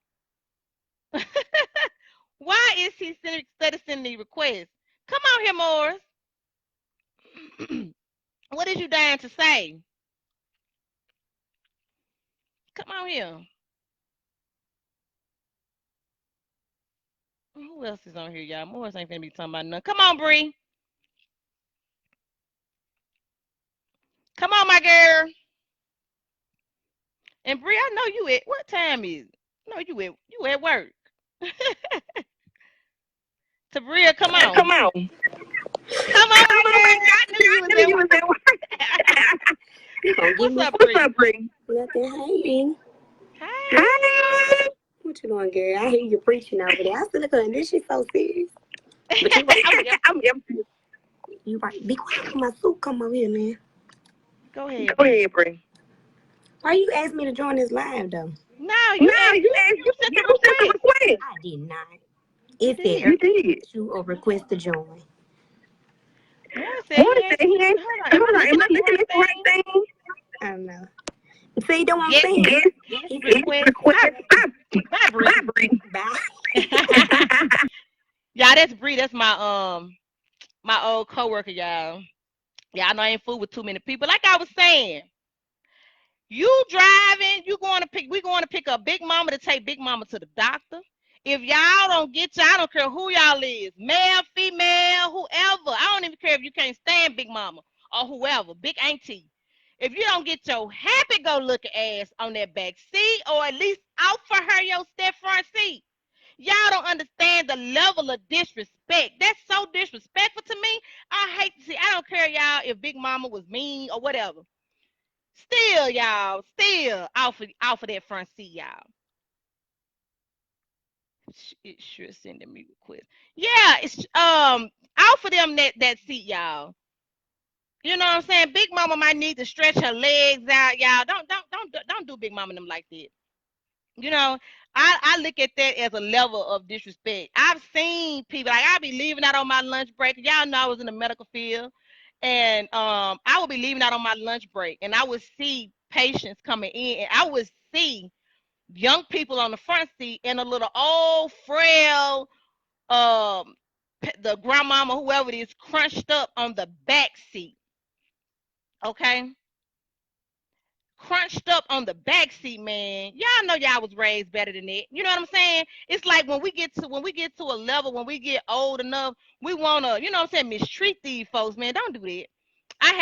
Why is he sending these requests? Come on here, Morris. What is you dying to say? Come on here. Who else is on here, y'all? Morris ain't finna be talking about nothing. Come on, Bree. Come on, my girl. And Bree, I know you at what time is it? No, you at work. Tabria, come on. Come on. Come on, my girl. I knew you was at work. You gonna give What's me up, what's Bree? up, Bree? Nothing. Hey, Bean. Hey. Hi. What you doing, girl? I hear you preaching over there. I still look at this. She's so serious. But you right. I'm yep. I'm empty. You right. Be quiet when my soup come over here, man. Go ahead, Go Bree. ahead, Bree. Why you asked me to join this live though? No, No, you asked you asked you sent the you sent the request. request. I did not. You It said did. you did. You a request to join. No, it said What he is ain't. that? He ain't. Hold on. Am I Hold on. looking Am I at the looking right at the right thing? thing? I don't know. See, you know what I'm Guest saying? Yes. guest Yes. request. Request. Bye. Bye, Bree. Bye, Bree. Bye. Y'all, that's Bree. That's my old coworker, y'all. Y'all know I ain't fool with too many people. Like I was saying, you driving, we going to pick up Big Mama to take Big Mama to the doctor. If y'all don't get I don't care who y'all is, male, female, whoever. I don't even care if you can't stand Big Mama or whoever, Big Auntie. If you don't get your happy go looking ass on that back seat, or at least offer her your step front seat, y'all don't understand the level of disrespect. That's so disrespectful to me. I hate to see. I don't care, y'all, if Big Mama was mean or whatever. Still, y'all, still off of that front seat, y'all. It sure sending me request. Yeah, it's off of them that seat, y'all. You know what I'm saying? Big Mama might need to stretch her legs out, y'all. Don't do Big Mama them like that. You know, I look at that as a level of disrespect. I've seen people like I be leaving out on my lunch break. Y'all know I was in the medical field, and I would be leaving out on my lunch break, and I would see patients coming in, and I would see young people on the front seat and a little old frail the grandmama whoever it is crunched up on the back seat. Okay, crunched up on the back seat, man. Y'all know y'all was raised better than that. You know what I'm saying? It's like when we get to a level, when we get old enough, we wanna, you know what I'm saying, mistreat these folks, man. Don't do that. I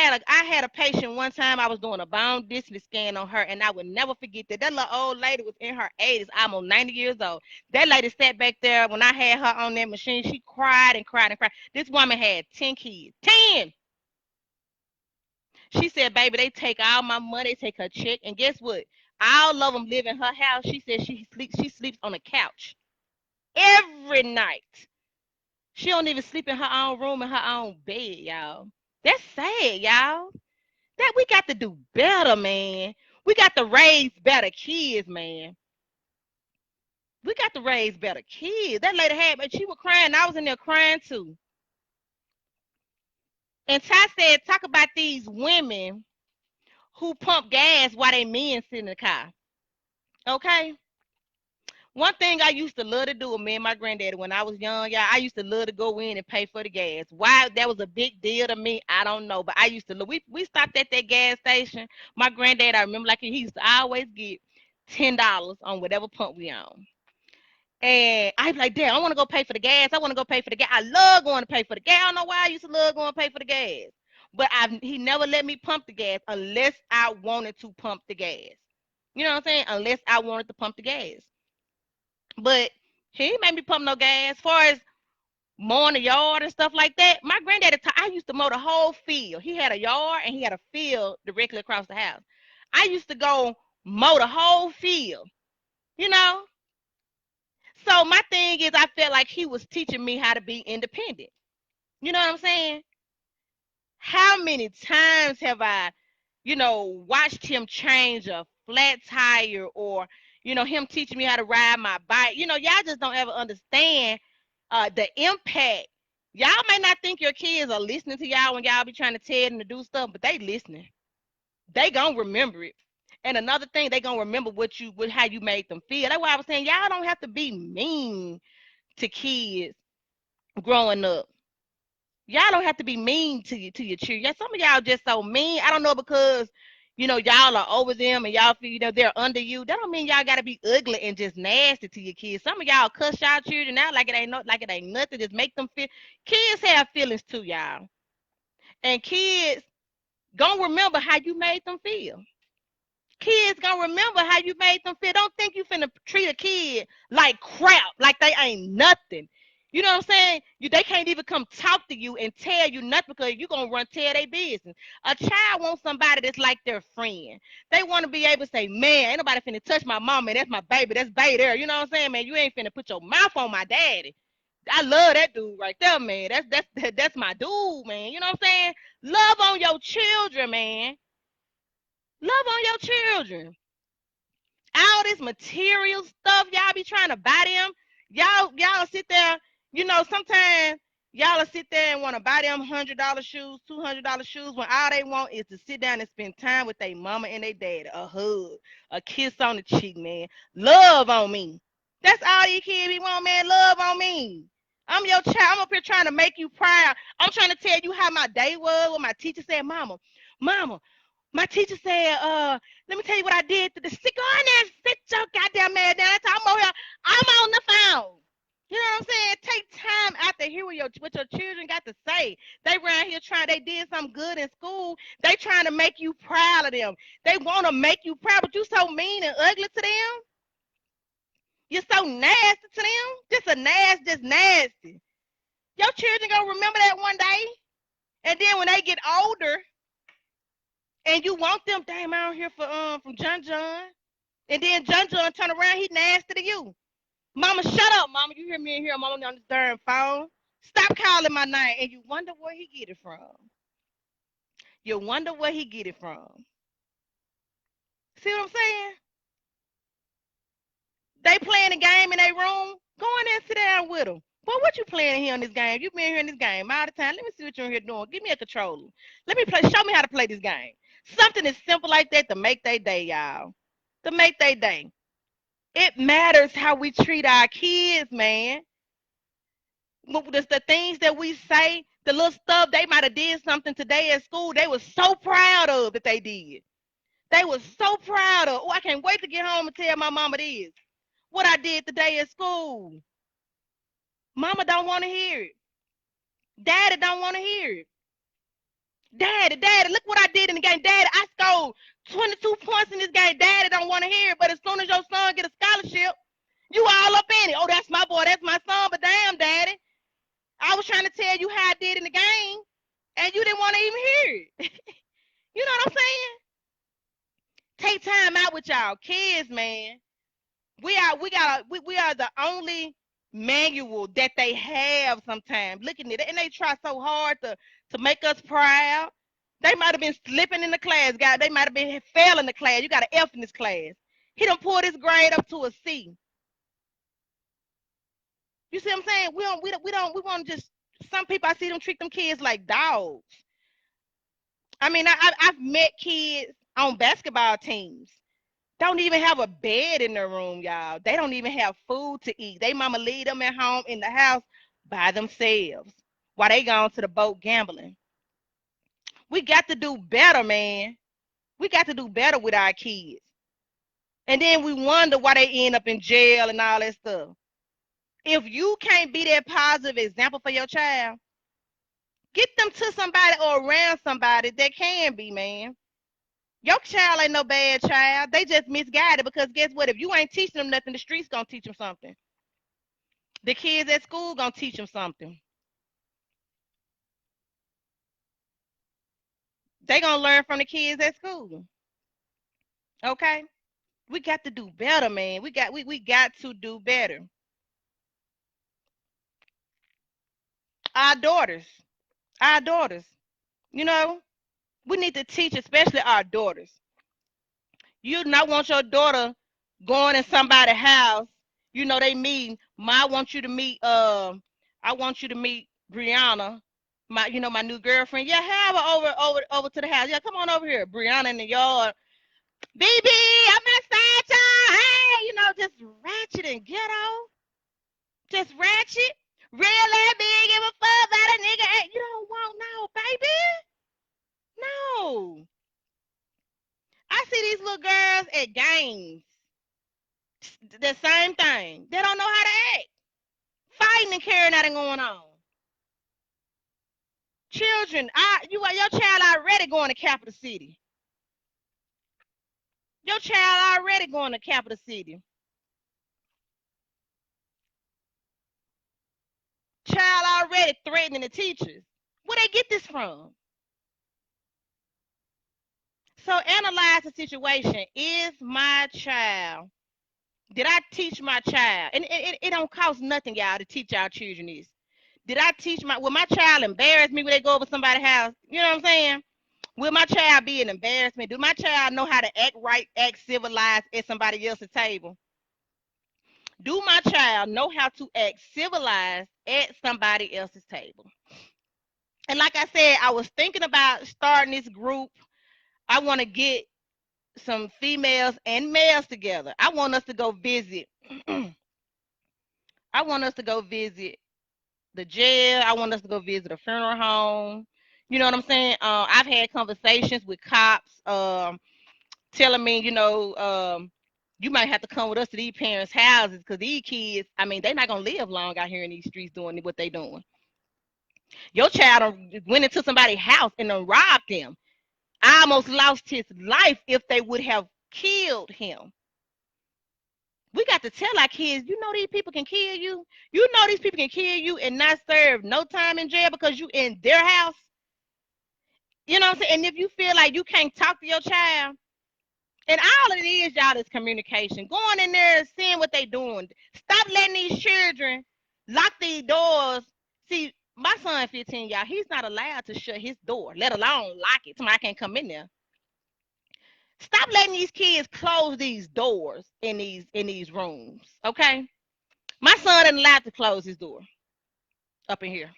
had a patient one time. I was doing a bone density scan on her, and I would never forget that. That little old lady was in her 80s, almost 90 years old. That lady sat back there when I had her on that machine. She cried and cried and cried. This woman had 10 kids. 10. She said, baby, they take all my money, they take her check, and guess what? All of them live in her house. She said she sleeps on a couch every night. She don't even sleep in her own room in her own bed, y'all. That's sad, y'all. That we got to do better, man. We got to raise better kids, man. We got to raise better kids. That lady had, but she was crying. I was in there crying too. And Ty said, talk about these women who pump gas while they men sit in the car. Okay. One thing I used to love to do with me and my granddaddy when I was young, y'all, I used to love to go in and pay for the gas. Why that was a big deal to me, I don't know. But I used to look. We stopped at that gas station. My granddad, I remember like he used to always get $10 on whatever pump we on. And I'd be like, Dad, I want to go pay for the gas. I want to go pay for the gas. I love going to pay for the gas. I don't know why I used to love going to pay for the gas. But he never let me pump the gas unless I wanted to pump the gas. You know what I'm saying? Unless I wanted to pump the gas. But he ain't made me pump no gas. As far as mowing the yard and stuff like that, my granddaddy, I used to mow the whole field. He had a yard and he had a field directly across the house. I used to go mow the whole field, you know? So my thing is, I felt like he was teaching me how to be independent. You know what I'm saying? How many times have I, watched him change a flat tire or, him teaching me how to ride my bike? Y'all just don't ever understand the impact. Y'all may not think your kids are listening to y'all when y'all be trying to tell them to do stuff, but they listening. They gonna remember it. And another thing, they gonna remember how you made them feel. That's why I was saying y'all don't have to be mean to kids growing up. Y'all don't have to be mean to your children. Yeah, some of y'all just so mean. I don't know because y'all are over them and y'all feel they're under you. That don't mean y'all gotta be ugly and just nasty to your kids. Some of y'all cuss y'all children out like it ain't nothing. Just make them feel. Kids have feelings too, y'all, and kids gonna remember how you made them feel. Kids gonna remember how you made them feel. Don't think you finna treat a kid like crap, like they ain't nothing. You know what I'm saying? They can't even come talk to you and tell you nothing because you're gonna run tell their business. A child wants somebody that's like their friend. They want to be able to say, man, ain't nobody finna touch my mama, man. That's my baby. That's baby there. You know what I'm saying, man? You ain't finna put your mouth on my daddy. I love that dude right there, man. That's my dude, man. You know what I'm saying? Love on your children, man. Love on your children. All this material stuff y'all be trying to buy them. Y'all sit there, sometimes y'all will sit there and want to buy them $100 shoes, $200 shoes when all they want is to sit down and spend time with their mama and their dad. A hug, a kiss on the cheek, man. Love on me. That's all you kids be want, man. Love on me. I'm your child. I'm up here trying to make you proud. I'm trying to tell you how my day was. What my teacher said, mama, my teacher said, let me tell you what I did to the sick. Go in there and sit your goddamn man down. I'm on the phone. You know what I'm saying? Take time out to hear what your children got to say. They around here they did something good in school. They trying to make you proud of them. They want to make you proud, but you so mean and ugly to them. You're so nasty to them. Just nasty. Your children gonna remember that one day. And then when they get older, and you want them, damn, out here from John. And then John turn around, he nasty to you. Mama, shut up, mama. You hear me in here, mama on this darn phone. Stop calling my name. And you wonder where he get it from. You wonder where he get it from. See what I'm saying? They playing a game in their room. Go in there and sit down with them. Boy, what you playing here in this game? You been here in this game all the time. Let me see what you're in here doing. Give me a controller. Let me play. Show me how to play this game. Something as simple like that to make their day, y'all. To make their day. It matters how we treat our kids, man. The things that we say, the little stuff they might have did something today at school, they were so proud of that they did. They were so proud of. Oh, I can't wait to get home and tell my mama this. What I did today at school. Mama don't want to hear it. Daddy don't want to hear it. Daddy, look what I did in the game. Daddy, I scored 22 points in this game. Daddy don't want to hear it, but as soon as your son get a scholarship, you all up in it. Oh, that's my boy, that's my son, but damn, Daddy, I was trying to tell you how I did in the game, and you didn't want to even hear it. You know what I'm saying? Take time out with y'all kids, man. We are the only manual that they have sometimes. Looking at it, and they try so hard to make us proud. They might have been slipping in the class, guys. They might have been failing the class. You got an F in this class. He done pulled his grade up to a C. You see what I'm saying? We want to just, some people, I see them treat them kids like dogs. I mean, I've met kids on basketball teams. Don't even have a bed in their room, y'all. They don't even have food to eat. They mama leave them at home in the house by themselves while they gone to the boat gambling. We got to do better, man. We got to do better with our kids. And then we wonder why they end up in jail and all that stuff. If you can't be that positive example for your child, get them to somebody or around somebody that can be, man. Your child ain't no bad child. They just misguided, because guess what? If you ain't teaching them nothing, the streets gonna teach them something. The kids at school gonna teach them something. They gonna learn from the kids at school. Okay? We got to do better, man. We got to do better. Our daughters. Our daughters. You know, we need to teach, especially our daughters. You do not want your daughter going in somebody's house. You know, they meet. I want you to meet Brianna, my new girlfriend. Yeah, have her over to the house. Yeah, come on over here. Brianna in the yard. BB, I'm inside y'all. Hey, just ratchet and ghetto. Just ratchet. Really big give a fuck about a nigga. Hey, you don't want no, baby. No. I see these little girls at games. The same thing. They don't know how to act. Fighting and carrying out and going on. Children, your child already going to capital city. Your child already going to capital city. child already threatening the teachers. Where they get this from? So analyze the situation. Is my child, did I teach my child? And it don't cost nothing, y'all, to teach our children this. Did I teach will my child embarrass me when they go over somebody's house? You know what I'm saying? Will my child be an embarrassment? Do my child know how to act right, act civilized at somebody else's table? Do my child know how to act civilized at somebody else's table? And like I said, I was thinking about starting this group. I want to get some females and males together. I want us to go visit. I want us to go visit the jail. I want us to go visit a funeral home. You know what I'm saying? I've had conversations with cops telling me, you might have to come with us to these parents' houses because these kids, I mean, they're not going to live long out here in these streets doing what they doing. Your child went into somebody's house and robbed them. I almost lost his life if they would have killed him. We got to tell our kids, these people can kill you. These people can kill you and not serve no time in jail because you in their house. You know what I'm saying? And if you feel like you can't talk to your child, and all it is, y'all, is communication. Going in there, seeing what they doing. Stop letting these children lock these doors. See, my son 15, y'all, he's not allowed to shut his door, let alone lock it. Somebody can't come in there. Stop letting these kids close these doors in these rooms, okay? My son isn't allowed to close his door up in here.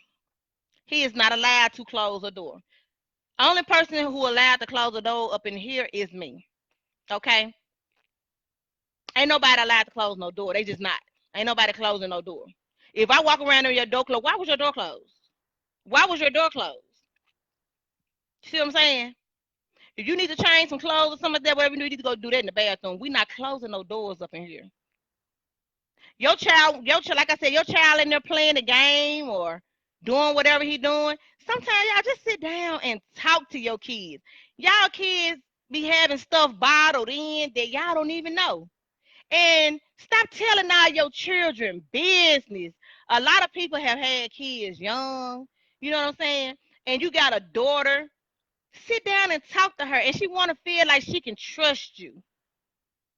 He is not allowed to close a door. Only person who allowed to close a door up in here is me, okay? Ain't nobody allowed to close no door. They just not. Ain't nobody closing no door. If I walk around with your door closed, why was your door closed? Why was your door closed? See what I'm saying? If you need to change some clothes or something like that, whatever you need to go do that in the bathroom. We not closing no doors up in here. Your child, like I said, your child in there playing the game or doing whatever he doing. Sometimes y'all just sit down and talk to your kids. Y'all kids be having stuff bottled in that y'all don't even know. And stop telling all your children business. A lot of people have had kids young, you know what I'm saying? And you got a daughter. Sit down and talk to her, and she want to feel like she can trust you.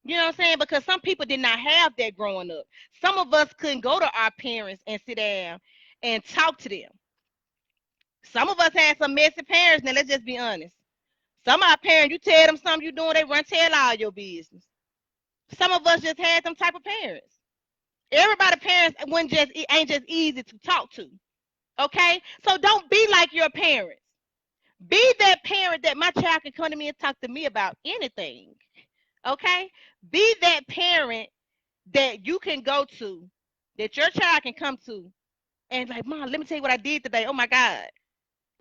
You know what I'm saying? Because some people did not have that growing up. Some of us couldn't go to our parents and sit down and talk to them. Some of us had some messy parents. Now, let's just be honest. Some of our parents, you tell them something you doing, they run tell all your business. Some of us just had them type of parents. Everybody's parents ain't just easy to talk to. Okay? So don't be like your parents. Be that parent that my child can come to me and talk to me about anything. Okay? Be that parent that you can go to, that your child can come to, and like, Mom, let me tell you what I did today. Oh my God.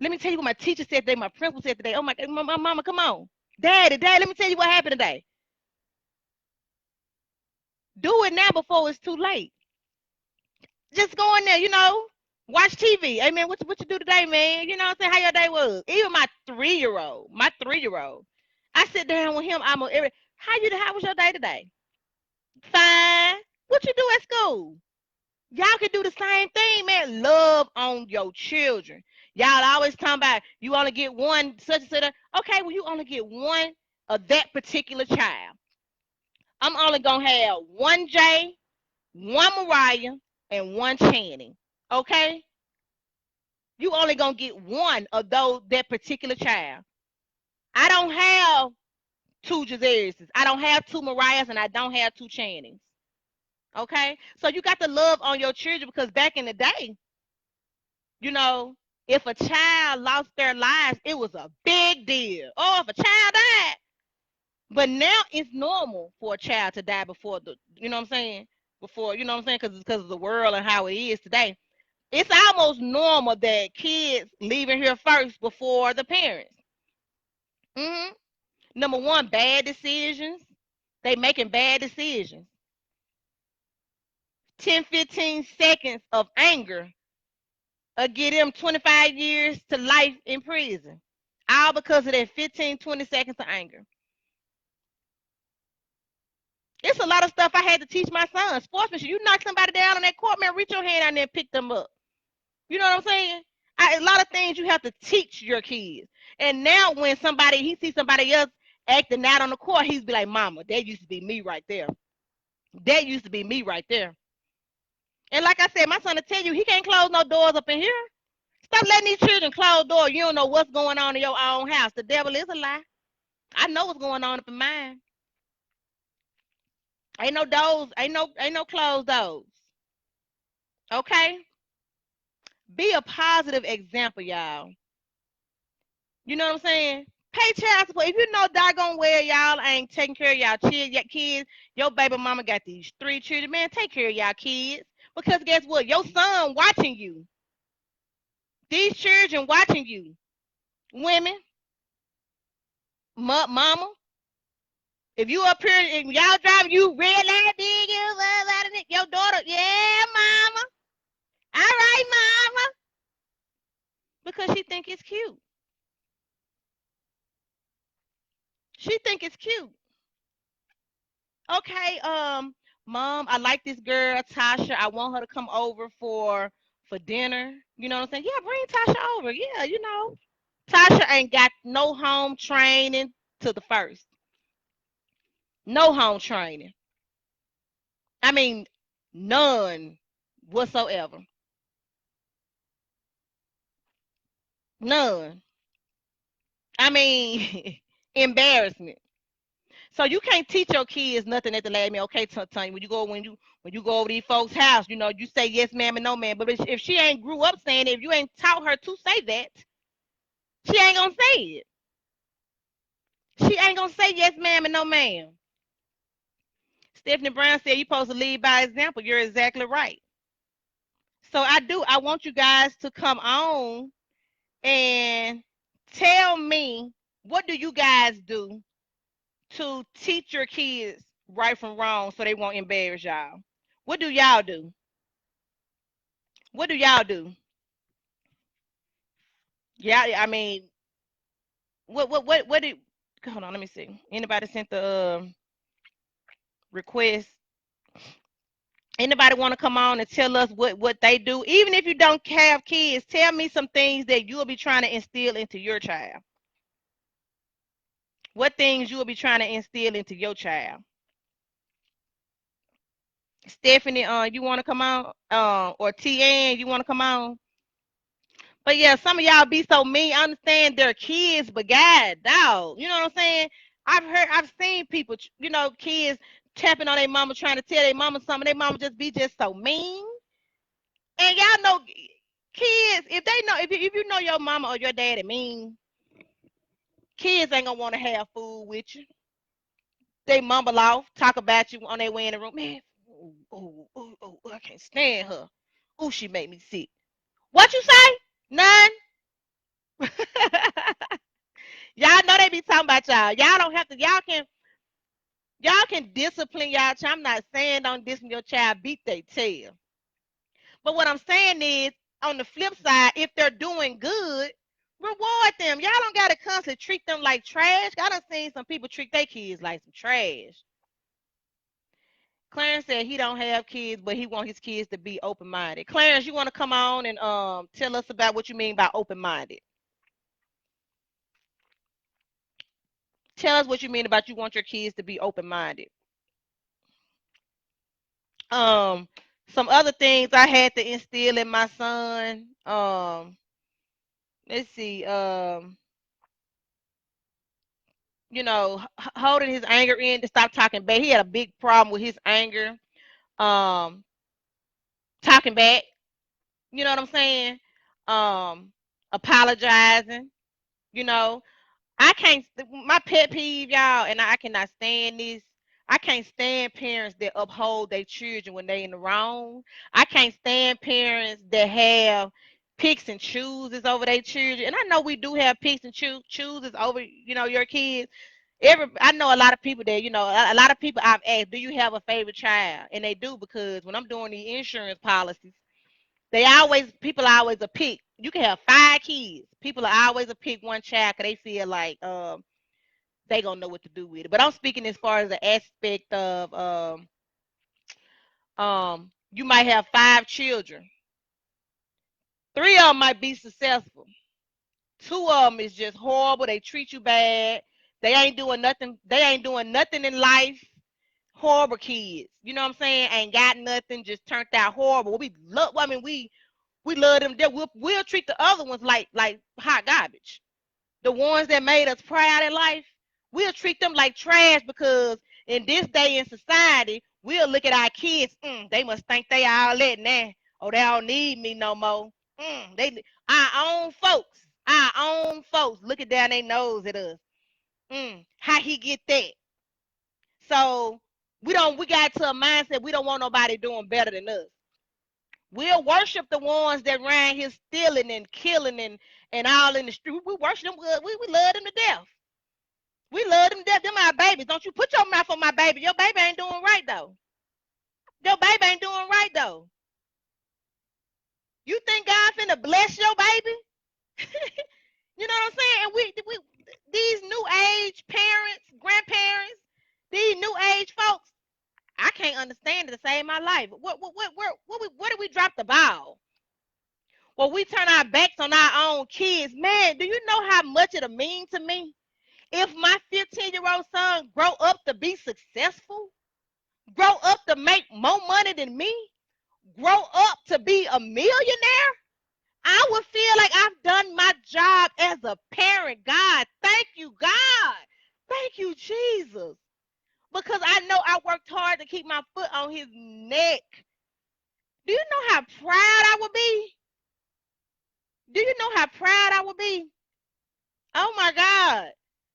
Let me tell you what my teacher said today, my principal said today. Oh my God, my mama, come on. Daddy, let me tell you what happened today. Do it now before it's too late. Just go in there, watch TV. Hey man, what you do today, man? You know what I'm saying? How your day was? Even my 3-year-old, I sit down with him almost how was your day today? Fine. What you do at school? Y'all can do the same thing, man. Love on your children. Y'all always talking about you only get one such and such. Okay, well, you only get one of that particular child. I'm only gonna have one Jay, one Mariah, and one Channing. Okay? You only gonna get one of that particular child. I don't have two Jazarises. I don't have two Mariahs, and I don't have two Channings. Okay? So you got to love on your children, because back in the day, if a child lost their lives, it was a big deal. Oh, if a child died. But now it's normal for a child to die before you know what I'm saying? Before, you know what I'm saying? Because of the world and how it is today. It's almost normal that kids leaving here first before the parents. Number one, bad decisions. They making bad decisions. 10, 15 seconds of anger will get them 25 years to life in prison. All because of that 15, 20 seconds of anger. It's a lot of stuff I had to teach my son. Sportsmanship. You knock somebody down on that court, man, reach your hand out there and pick them up. You know what I'm saying? A lot of things you have to teach your kids. And now when he sees somebody else acting out on the court, he's be like, "Mama, that used to be me right there. That used to be me right there." And like I said, my son will tell you he can't close no doors up in here. Stop letting these children close doors. You don't know what's going on in your own house. The devil is a lie. I know what's going on up in mine. Ain't no doors. Ain't no closed doors. Okay? Be a positive example, y'all. You know what I'm saying? Pay child support. If you know doggone well y'all ain't taking care of y'all kids, your baby mama got these 3 children, man, take care of y'all kids. Because guess what? Your son watching you. These children watching you. Women, mama. If you up here and y'all driving, you red light, big, your daughter, yeah, mama. All right, mama. Because she think it's cute. She think it's cute. Okay, mom, I like this girl, Tasha. I want her to come over for dinner. You know what I'm saying? Yeah, bring Tasha over. Yeah, Tasha ain't got no home training to the first. No home training. I mean, none whatsoever. None. I mean, embarrassment. So you can't teach your kids nothing at the last minute. Okay, Tanya, when you go over these folks' house, you say yes, ma'am, and no, ma'am. But if she ain't grew up saying it, if you ain't taught her to say that, she ain't gonna say it. She ain't gonna say yes, ma'am, and no, ma'am. Stephanie Brown said you're supposed to lead by example. You're exactly right. So I want you guys to come on and tell me, what do you guys do to teach your kids right from wrong so they won't embarrass y'all? What do y'all do? What do y'all do? Yeah, I mean, what did? Hold on, let me see. Anybody sent the request? Anybody want to come on and tell us what they do? Even if you don't have kids, tell me some things that you'll be trying to instill into your child. What things you'll be trying to instill into your child? Stephanie, you want to come on? Or TN, you want to come on? But yeah, some of y'all be so mean. I understand they're kids, but God, dog, you know what I'm saying? I've seen people, kids tapping on their mama, trying to tell their mama something. Their mama just so mean. And y'all know, kids, if they know, if you know your mama or your daddy mean, kids ain't gonna want to have food with you. They mumble off, talk about you on their way in the room. Man, I can't stand her. Oh, she made me sick. What you say? None. Y'all know they be talking about y'all. Y'all don't have to. Y'all can discipline y'all child. I'm not saying don't discipline your child, beat their tail. But what I'm saying is, on the flip side, if they're doing good, reward them. Y'all don't gotta constantly treat them like trash. I done seen some people treat their kids like some trash. Clarence said he don't have kids, but he want his kids to be open minded. Clarence, you want to come on and tell us about what you mean by open minded? Tell us what you mean about you want your kids to be open minded. Um, some other things I had to instill in my son. Let's see. Holding his anger in, to stop talking back. He had a big problem with his anger. Um, Talking back. You know what I'm saying? Apologizing. You know, I can't. My pet peeve, y'all, and I cannot stand this. I can't stand parents that uphold their children when they in the wrong. I can't stand parents that have picks and chooses over their children. And I know we do have picks and chooses over, your kids. I know a lot of people that, a lot of people I've asked, do you have a favorite child? And they do, because when I'm doing the insurance policies, people are always a pick. You can have 5 kids. People are always a pick one child because they feel like they gonna know what to do with it. But I'm speaking as far as the aspect of you might have 5 children. 3 of them might be successful. 2 of them is just horrible. They treat you bad. They ain't doing nothing. They ain't doing nothing in life. Horrible kids. You know what I'm saying? Ain't got nothing. Just turned out horrible. We love. I mean, we love them. We'll treat the other ones like hot garbage. The ones that made us proud in life, we'll treat them like trash because in this day in society, we'll look at our kids. They must think they all that now. Oh, they don't need me no more. They our own folks. Our own folks looking down their nose at us. How he get that? So we got to a mindset we don't want nobody doing better than us. We'll worship the ones that ran here stealing and killing and all in the street. We worship them. We love them to death. We love them to death. Them our babies. Don't you put your mouth on my baby. Your baby ain't doing right though. Your baby ain't doing right though. You think God finna bless your baby? You know what I'm saying? And we these new age parents, grandparents, these new age folks, I can't understand it to save my life. Where did we drop the ball? Well, we turn our backs on our own kids. Man, do you know how much it'll mean to me if my 15-year-old son grow up to be successful, grow up to make more money than me, grow up to be a millionaire? I would feel like I've done my job as a parent. God, thank you, God. Thank you, Jesus. Because I know I worked hard to keep my foot on his neck. Do you know how proud I would be? Do you know how proud I would be? Oh my God.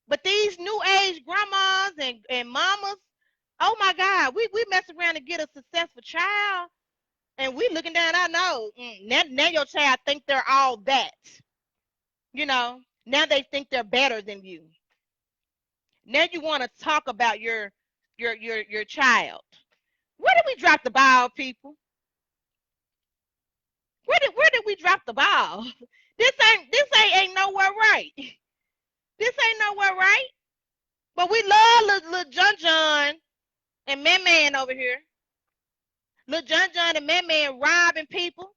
But these new age grandmas and mamas, oh my God, we mess around and get a successful child. And we looking down our nose. Now your child think they're all that. You know, now they think they're better than you. Now you want to talk about your child. Where did we drop the ball, people? Where did we drop the ball? This ain't nowhere right. This ain't nowhere right. But we love little John and Man over here. Little John and Man robbing people.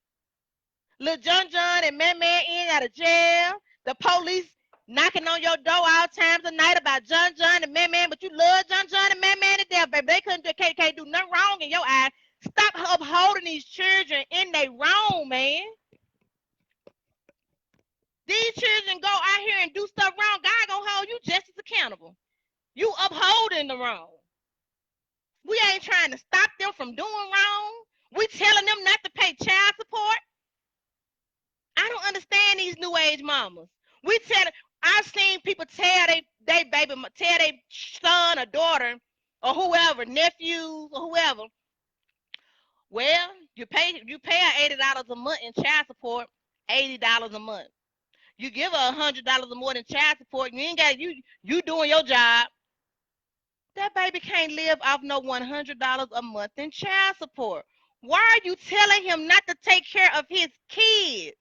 Little John and Man in out of jail. The police knocking on your door all times of night about John and Man, but you love John and Man to death, baby. They can't do nothing wrong in your eyes. Stop upholding these children in their wrong, man. These children go out here and do stuff wrong. God gonna hold you just as accountable. You upholding the wrong. We ain't trying to stop them from doing wrong. We telling them not to pay child support. I don't understand these new age mamas. I've seen people tell they baby, tell their son or daughter or whoever, nephews or whoever. Well, you pay her $80 a month in child support, $80 a month. You give her $100 or more in child support. You ain't got you doing your job. That baby can't live off no $100 a month in child support. Why are you telling him not to take care of his kids?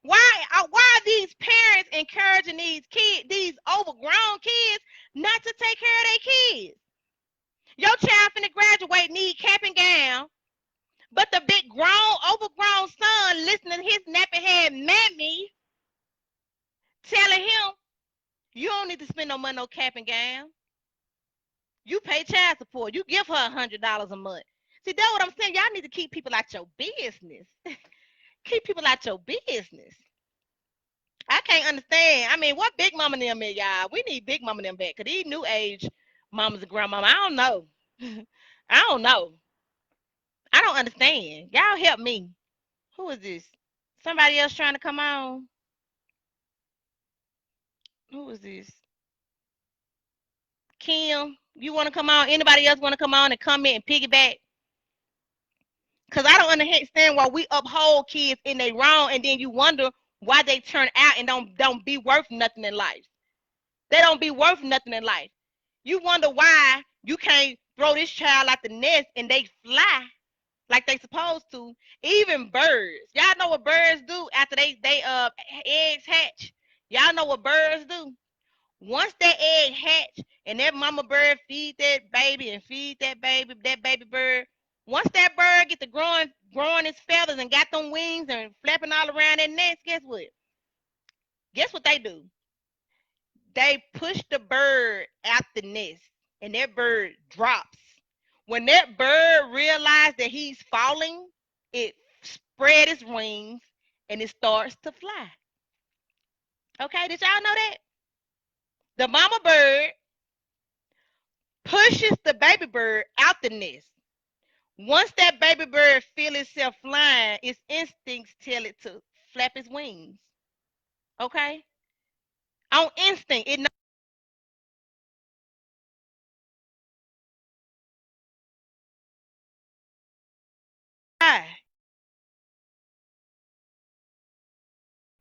Why are these parents encouraging these overgrown kids, not to take care of their kids? Your child finna graduate, need cap and gown, but the big overgrown son listening to his nappy head mammy telling him, you don't need to spend no money on cap and gown. You pay child support. You give her $100 a month. See, that's what I'm saying. Y'all need to keep people out your business. Keep people out your business. I can't understand. I mean, what big mama them is, y'all? We need big mama them back. Because these new age mamas and grandmama, I don't know. I don't know. I don't understand. Y'all help me. Who is this? Somebody else trying to come on? Who is this? Kim, you want to come on? Anybody else want to come on and comment and piggyback? Because I don't understand why we uphold kids in their wrong and then you wonder why they turn out and don't be worth nothing in life. They don't be worth nothing in life. You wonder why you can't throw this child out the nest and they fly like they supposed to. Even birds. Y'all know what birds do after they eggs hatch? Y'all know what birds do? Once that egg hatch and that mama bird feed that baby bird, Once that bird get to growing its feathers and got them wings and flapping all around that nest, guess what? Guess what they do? They push the bird out the nest, and that bird drops. When that bird realizes that he's falling, it spread its wings and it starts to fly. Okay, did y'all know that? The mama bird pushes the baby bird out the nest. Once that baby bird feels itself flying, its instincts tell it to flap its wings. Okay? On instinct, it knows.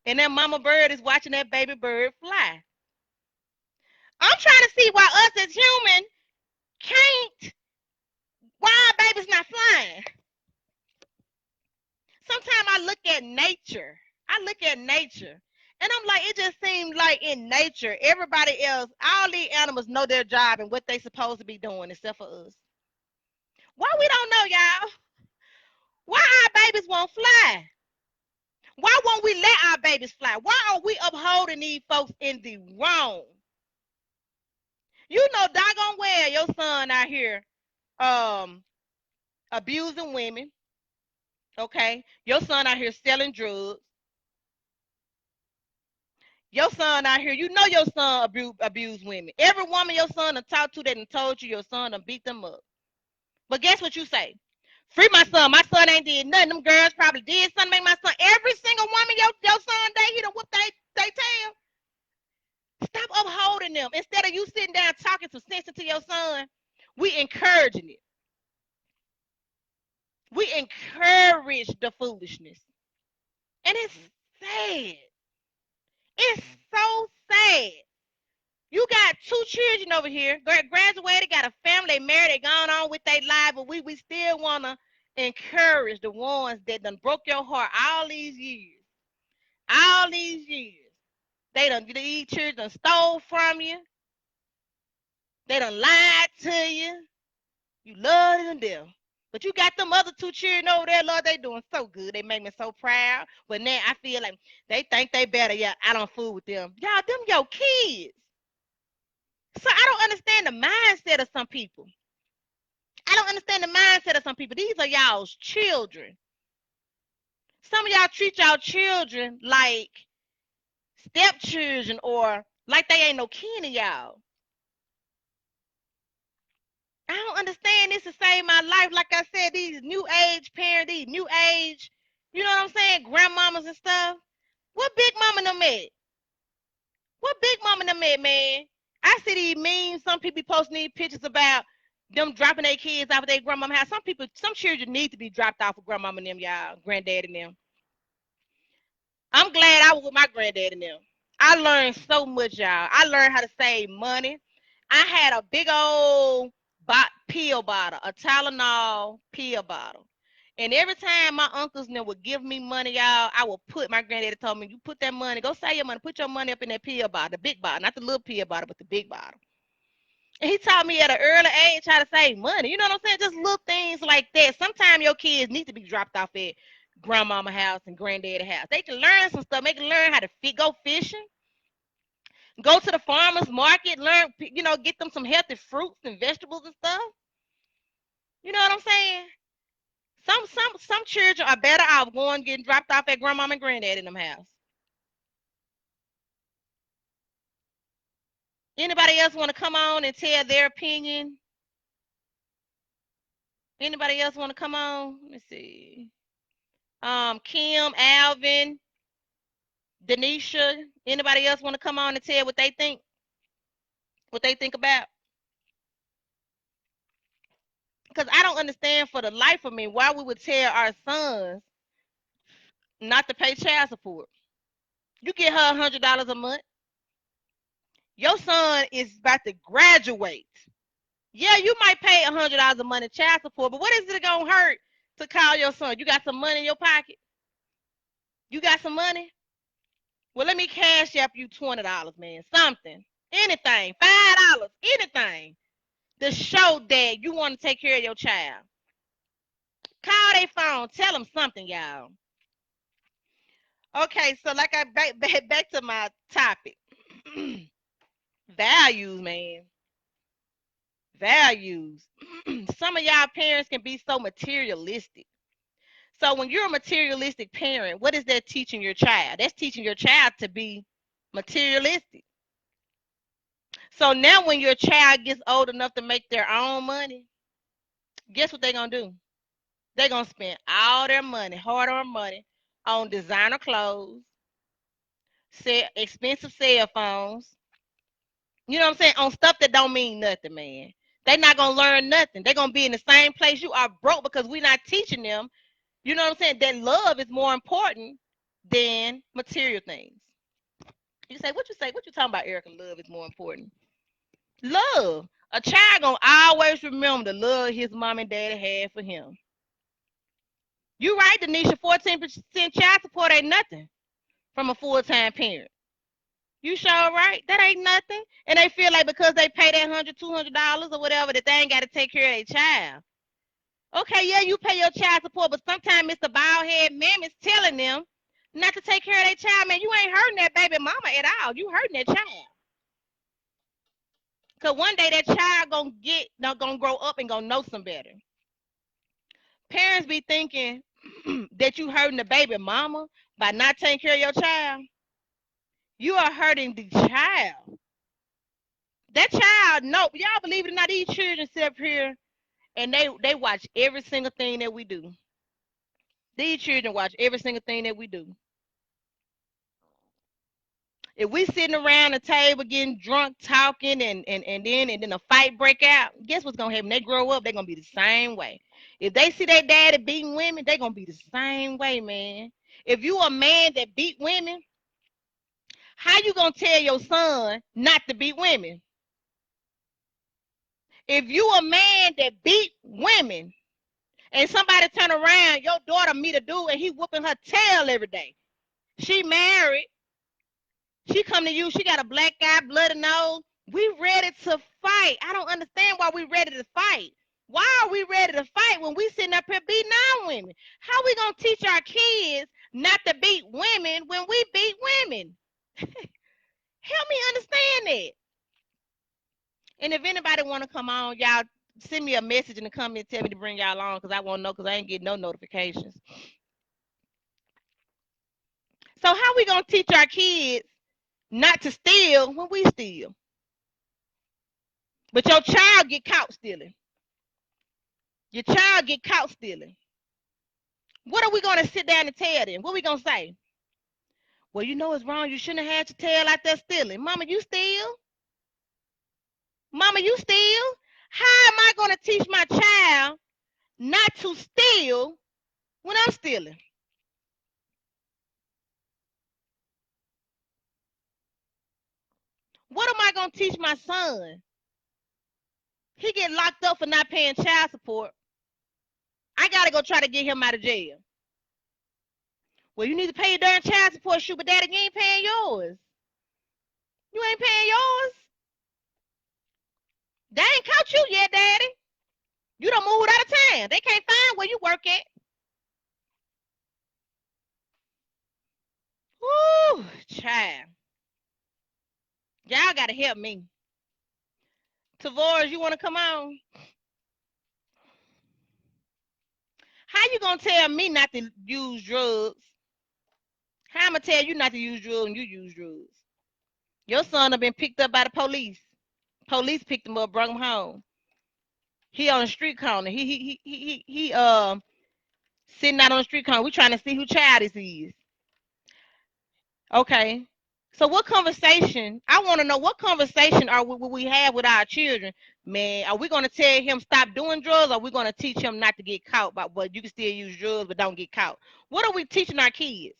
And that mama bird is watching that baby bird fly. I'm trying to see why us as humans can't, why our baby's not flying. Sometimes I look at nature. And I'm like, it just seems like in nature, everybody else, all these animals know their job and what they supposed to be doing except for us. Why we don't know, y'all? Why our babies won't fly? Why won't we let our babies fly? Why are we upholding these folks in the wrong? You know doggone well your son out here abusing women. Okay? Your son out here selling drugs. Your son out here, you know your son abuse women. Every woman your son done talked to that and told you your son done beat them up. But guess what you say? Free my son. My son ain't did nothing. Them girls probably did something to make my son. Every single woman your son date, he done whoop they tail. Stop upholding them. Instead of you sitting down talking some sense to your son, we encouraging it. We encourage the foolishness. And it's sad. It's so sad. You got 2 children over here, graduated, got a family, they married, they gone on with their life, but we still want to encourage the ones that done broke your heart all these years. All these years. These children done stole from you. They done lied to you. You love them to death. But you got them other 2 children over there, Lord, they doing so good. They make me so proud. But now I feel like they think they better. Yeah, I don't fool with them. Y'all, them your kids. So I don't understand the mindset of some people. These are y'all's children. Some of y'all treat y'all children like stepchildren or like they ain't no kin to y'all. I don't understand this to save my life. Like I said, these new age parents, these new age, you know what I'm saying, grandmamas and stuff. What big mama them at? Man? I see these memes, some people posting these pictures about them dropping their kids off at their grandmama house. Some children need to be dropped off with grandmama and them, y'all, granddad and them. I'm glad I was with my granddad and them. I learned so much, y'all. I learned how to save money. I had a big old pill bottle, a Tylenol pill bottle. And every time my uncles would give me money, y'all, I would put, my granddaddy told me, you put that money, go save your money, put your money up in that pill bottle, the big bottle, not the little pill bottle, but the big bottle. And he taught me at an early age how to save money. You know what I'm saying? Just little things like that. Sometimes your kids need to be dropped off at grandmama house and granddaddy house. They can learn some stuff. They can learn how to go fishing, go to the farmer's market, learn, get them some healthy fruits and vegetables and stuff. You know what I'm saying? Some children are better off going getting dropped off at grandmama and granddad in them house. Anybody else want to come on and tell their opinion? Anybody else want to come on? Let me see. Kim, Alvin, Denisha. Anybody else want to come on and tell what they think? What they think about? Because I don't understand for the life of me why we would tell our sons not to pay child support. You get her $100 a month. Your son is about to graduate. Yeah, you might pay $100 a month in child support, but what is it gonna hurt to call your son? You got some money in your pocket? You got some money? Well, let me cash up you $20, man. Something. Anything. $5. Anything. To show that you want to take care of your child. phone. Tell them something, y'all. Okay, so like I back to my topic. Values, man. Values. Some of y'all parents can be so materialistic. So when you're a materialistic parent, what is that teaching your child? That's teaching your child to be materialistic. So now when your child gets old enough to make their own money, guess what they're going to do? They're going to spend all their money, hard-earned money, on designer clothes, expensive cell phones. You know what I'm saying? On stuff that don't mean nothing, man. They're not going to learn nothing. They're going to be in the same place you are, broke, because we're not teaching them, you know what I'm saying, that love is more important than material things. You say, what you say? What you talking about, Erica? Love is more important. Love. A child gonna always remember the love his mom and daddy had for him. You right, Denisha, 14% child support ain't nothing from a full-time parent. You sure right? That ain't nothing. And they feel like because they pay that $100, $200 or whatever, that they ain't got to take care of their child. Okay, yeah, you pay your child support, but sometimes Mr. Baldhead man is telling them not to take care of their child. Man, you ain't hurting that baby mama at all. You hurting that child. Because one day that child gonna grow up and gonna know some better. Parents be thinking that you hurting the baby mama by not taking care of your child. You are hurting the child. That child, no, y'all believe it or not, these children sit up here and they watch every single thing that we do. These children watch every single thing that we do. If we sitting around the table getting drunk, talking, and then a fight break out, guess what's gonna happen? They grow up, they're gonna be the same way. If they see their daddy beating women, they're gonna be the same way, man. If you a man that beat women, how you gonna tell your son not to beat women? If you a man that beat women and somebody turn around, your daughter meet a dude and he whooping her tail every day. She married. She come to you, she got a black eye, bloody nose. We ready to fight. I don't understand why we ready to fight. Why are we ready to fight when we sitting up here beating our women? How we gonna teach our kids not to beat women when we beat women? Help me understand that. And if anybody want to come on, y'all send me a message in the comments, tell me to bring y'all on, because I want to know, because I ain't getting no notifications. So how we gonna teach our kids not to steal when we steal? But your child get caught stealing. Your child get caught stealing. What are we gonna sit down and tell them? What are we gonna say? Well, you know it's wrong. You shouldn't have had your tail out there stealing. Mama, you steal? Mama, you steal? How am I gonna teach my child not to steal when I'm stealing? What am I gonna teach my son? He get locked up for not paying child support. I gotta go try to get him out of jail. Well, you need to pay your darn child support, shoot, but daddy, you ain't paying yours. You ain't paying yours. They ain't caught you yet, daddy. You done moved out of town. They can't find where you work at. Woo, child. Y'all gotta help me. Tavares, you wanna come on? How you gonna tell me not to use drugs? How I'm gonna tell you not to use drugs and you use drugs? Your son have been picked up by the police. Police picked him up, brought him home. He on the street corner. He sitting out on the street corner. We trying to see who child this is. Okay. So what conversation? I want to know, what conversation are we have with our children, man? Are we going to tell him stop doing drugs, or are we going to teach him not to get caught? But you can still use drugs, but don't get caught. What are we teaching our kids?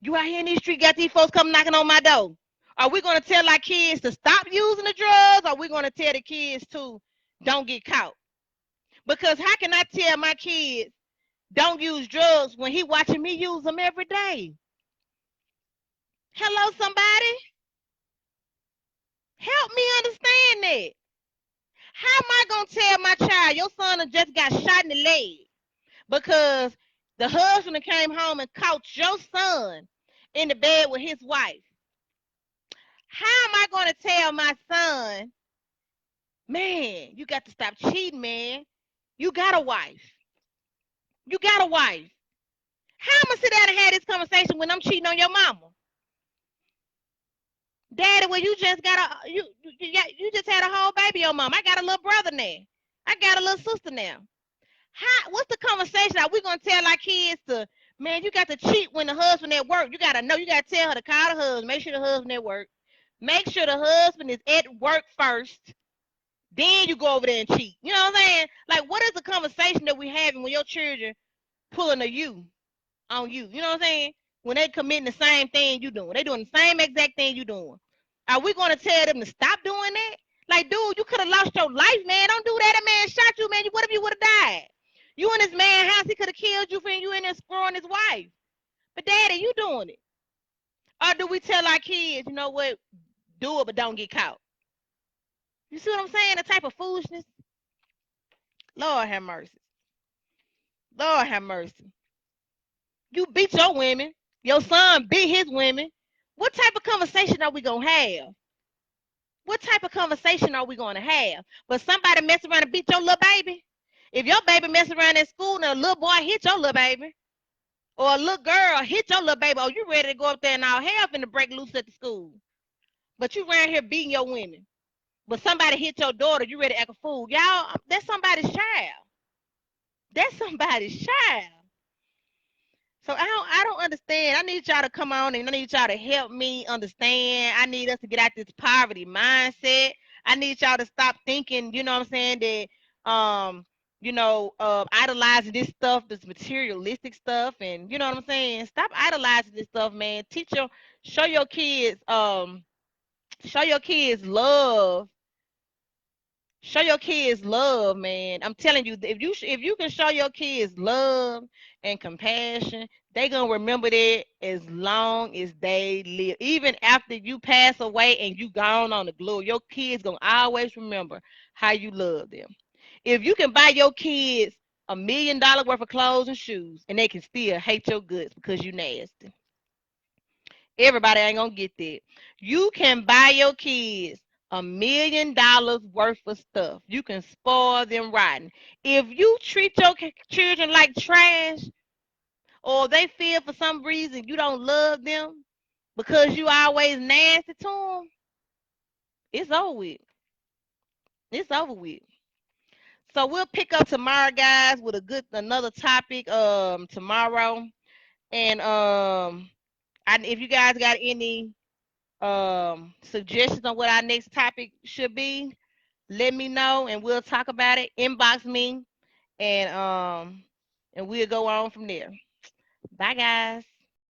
You out here in these streets, got these folks come knocking on my door. Are we going to tell our kids to stop using the drugs, or are we going to tell the kids to don't get caught? Because how can I tell my kids don't use drugs when he watching me use them every day? Hello, somebody? Help me understand that. How am I gonna tell my child your son just got shot in the leg because the husband came home and caught your son in the bed with his wife? How am I gonna tell my son, man, you got to stop cheating, man. You got a wife. You got a wife. How am I gonna sit down and have this conversation when I'm cheating on your mama? Daddy, well, you just got you just had a whole baby on mom. I got a little brother now. I got a little sister now. What's the conversation? Are we gonna tell our kids to, man, you got to cheat when the husband at work? You gotta know, you gotta tell her to call the husband, make sure the husband at work. Make sure the husband is at work first. Then you go over there and cheat. You know what I'm saying? Like, what is the conversation that we having when your children pulling a you on you? You know what I'm saying? When they committing the same thing you doing. They doing the same exact thing you doing. Are we going to tell them to stop doing that? Like, dude, you could have lost your life, man. Don't do that. That man shot you, man. What if you would have died? You in this man's house, he could have killed you for you in there screwing his wife. But daddy, you doing it. Or do we tell our kids, you know what, do it, but don't get caught? You see what I'm saying? The type of foolishness. Lord have mercy. Lord have mercy. You beat your women. Your son beat his women. What type of conversation are we going to have? What type of conversation are we going to have? But somebody mess around and beat your little baby? If your baby mess around at school and a little boy hit your little baby, or a little girl hit your little baby, oh, you ready to go up there and all hell finna break loose at the school. But you around here beating your women. But somebody hit your daughter, you ready to act a fool. Y'all, that's somebody's child. That's somebody's child. So I don't understand. I need y'all to come on and I need y'all to help me understand. I need us to get out this poverty mindset. I need y'all to stop thinking, you know what I'm saying, that idolizing this stuff, this materialistic stuff, and you know what I'm saying? Stop idolizing this stuff, man. Show your kids love. Show your kids love, man. I'm telling you, if you can show your kids love and compassion, they gonna remember that as long as they live. Even after you pass away and you gone on the glory, your kids gonna always remember how you love them. If you can buy your kids $1 million worth of clothes and shoes, and they can still hate your guts because you nasty. Everybody ain't gonna get that. You can buy your kids $1 million worth of stuff. You can spoil them rotten. If you treat your children like trash, or they feel for some reason you don't love them because you always nasty to them, it's over with. It's over with. So we'll pick up tomorrow, guys, with another topic tomorrow. And if you guys got any suggestions on what our next topic should be, let me know and we'll talk about it. Inbox me and we'll go on from there. Bye, guys.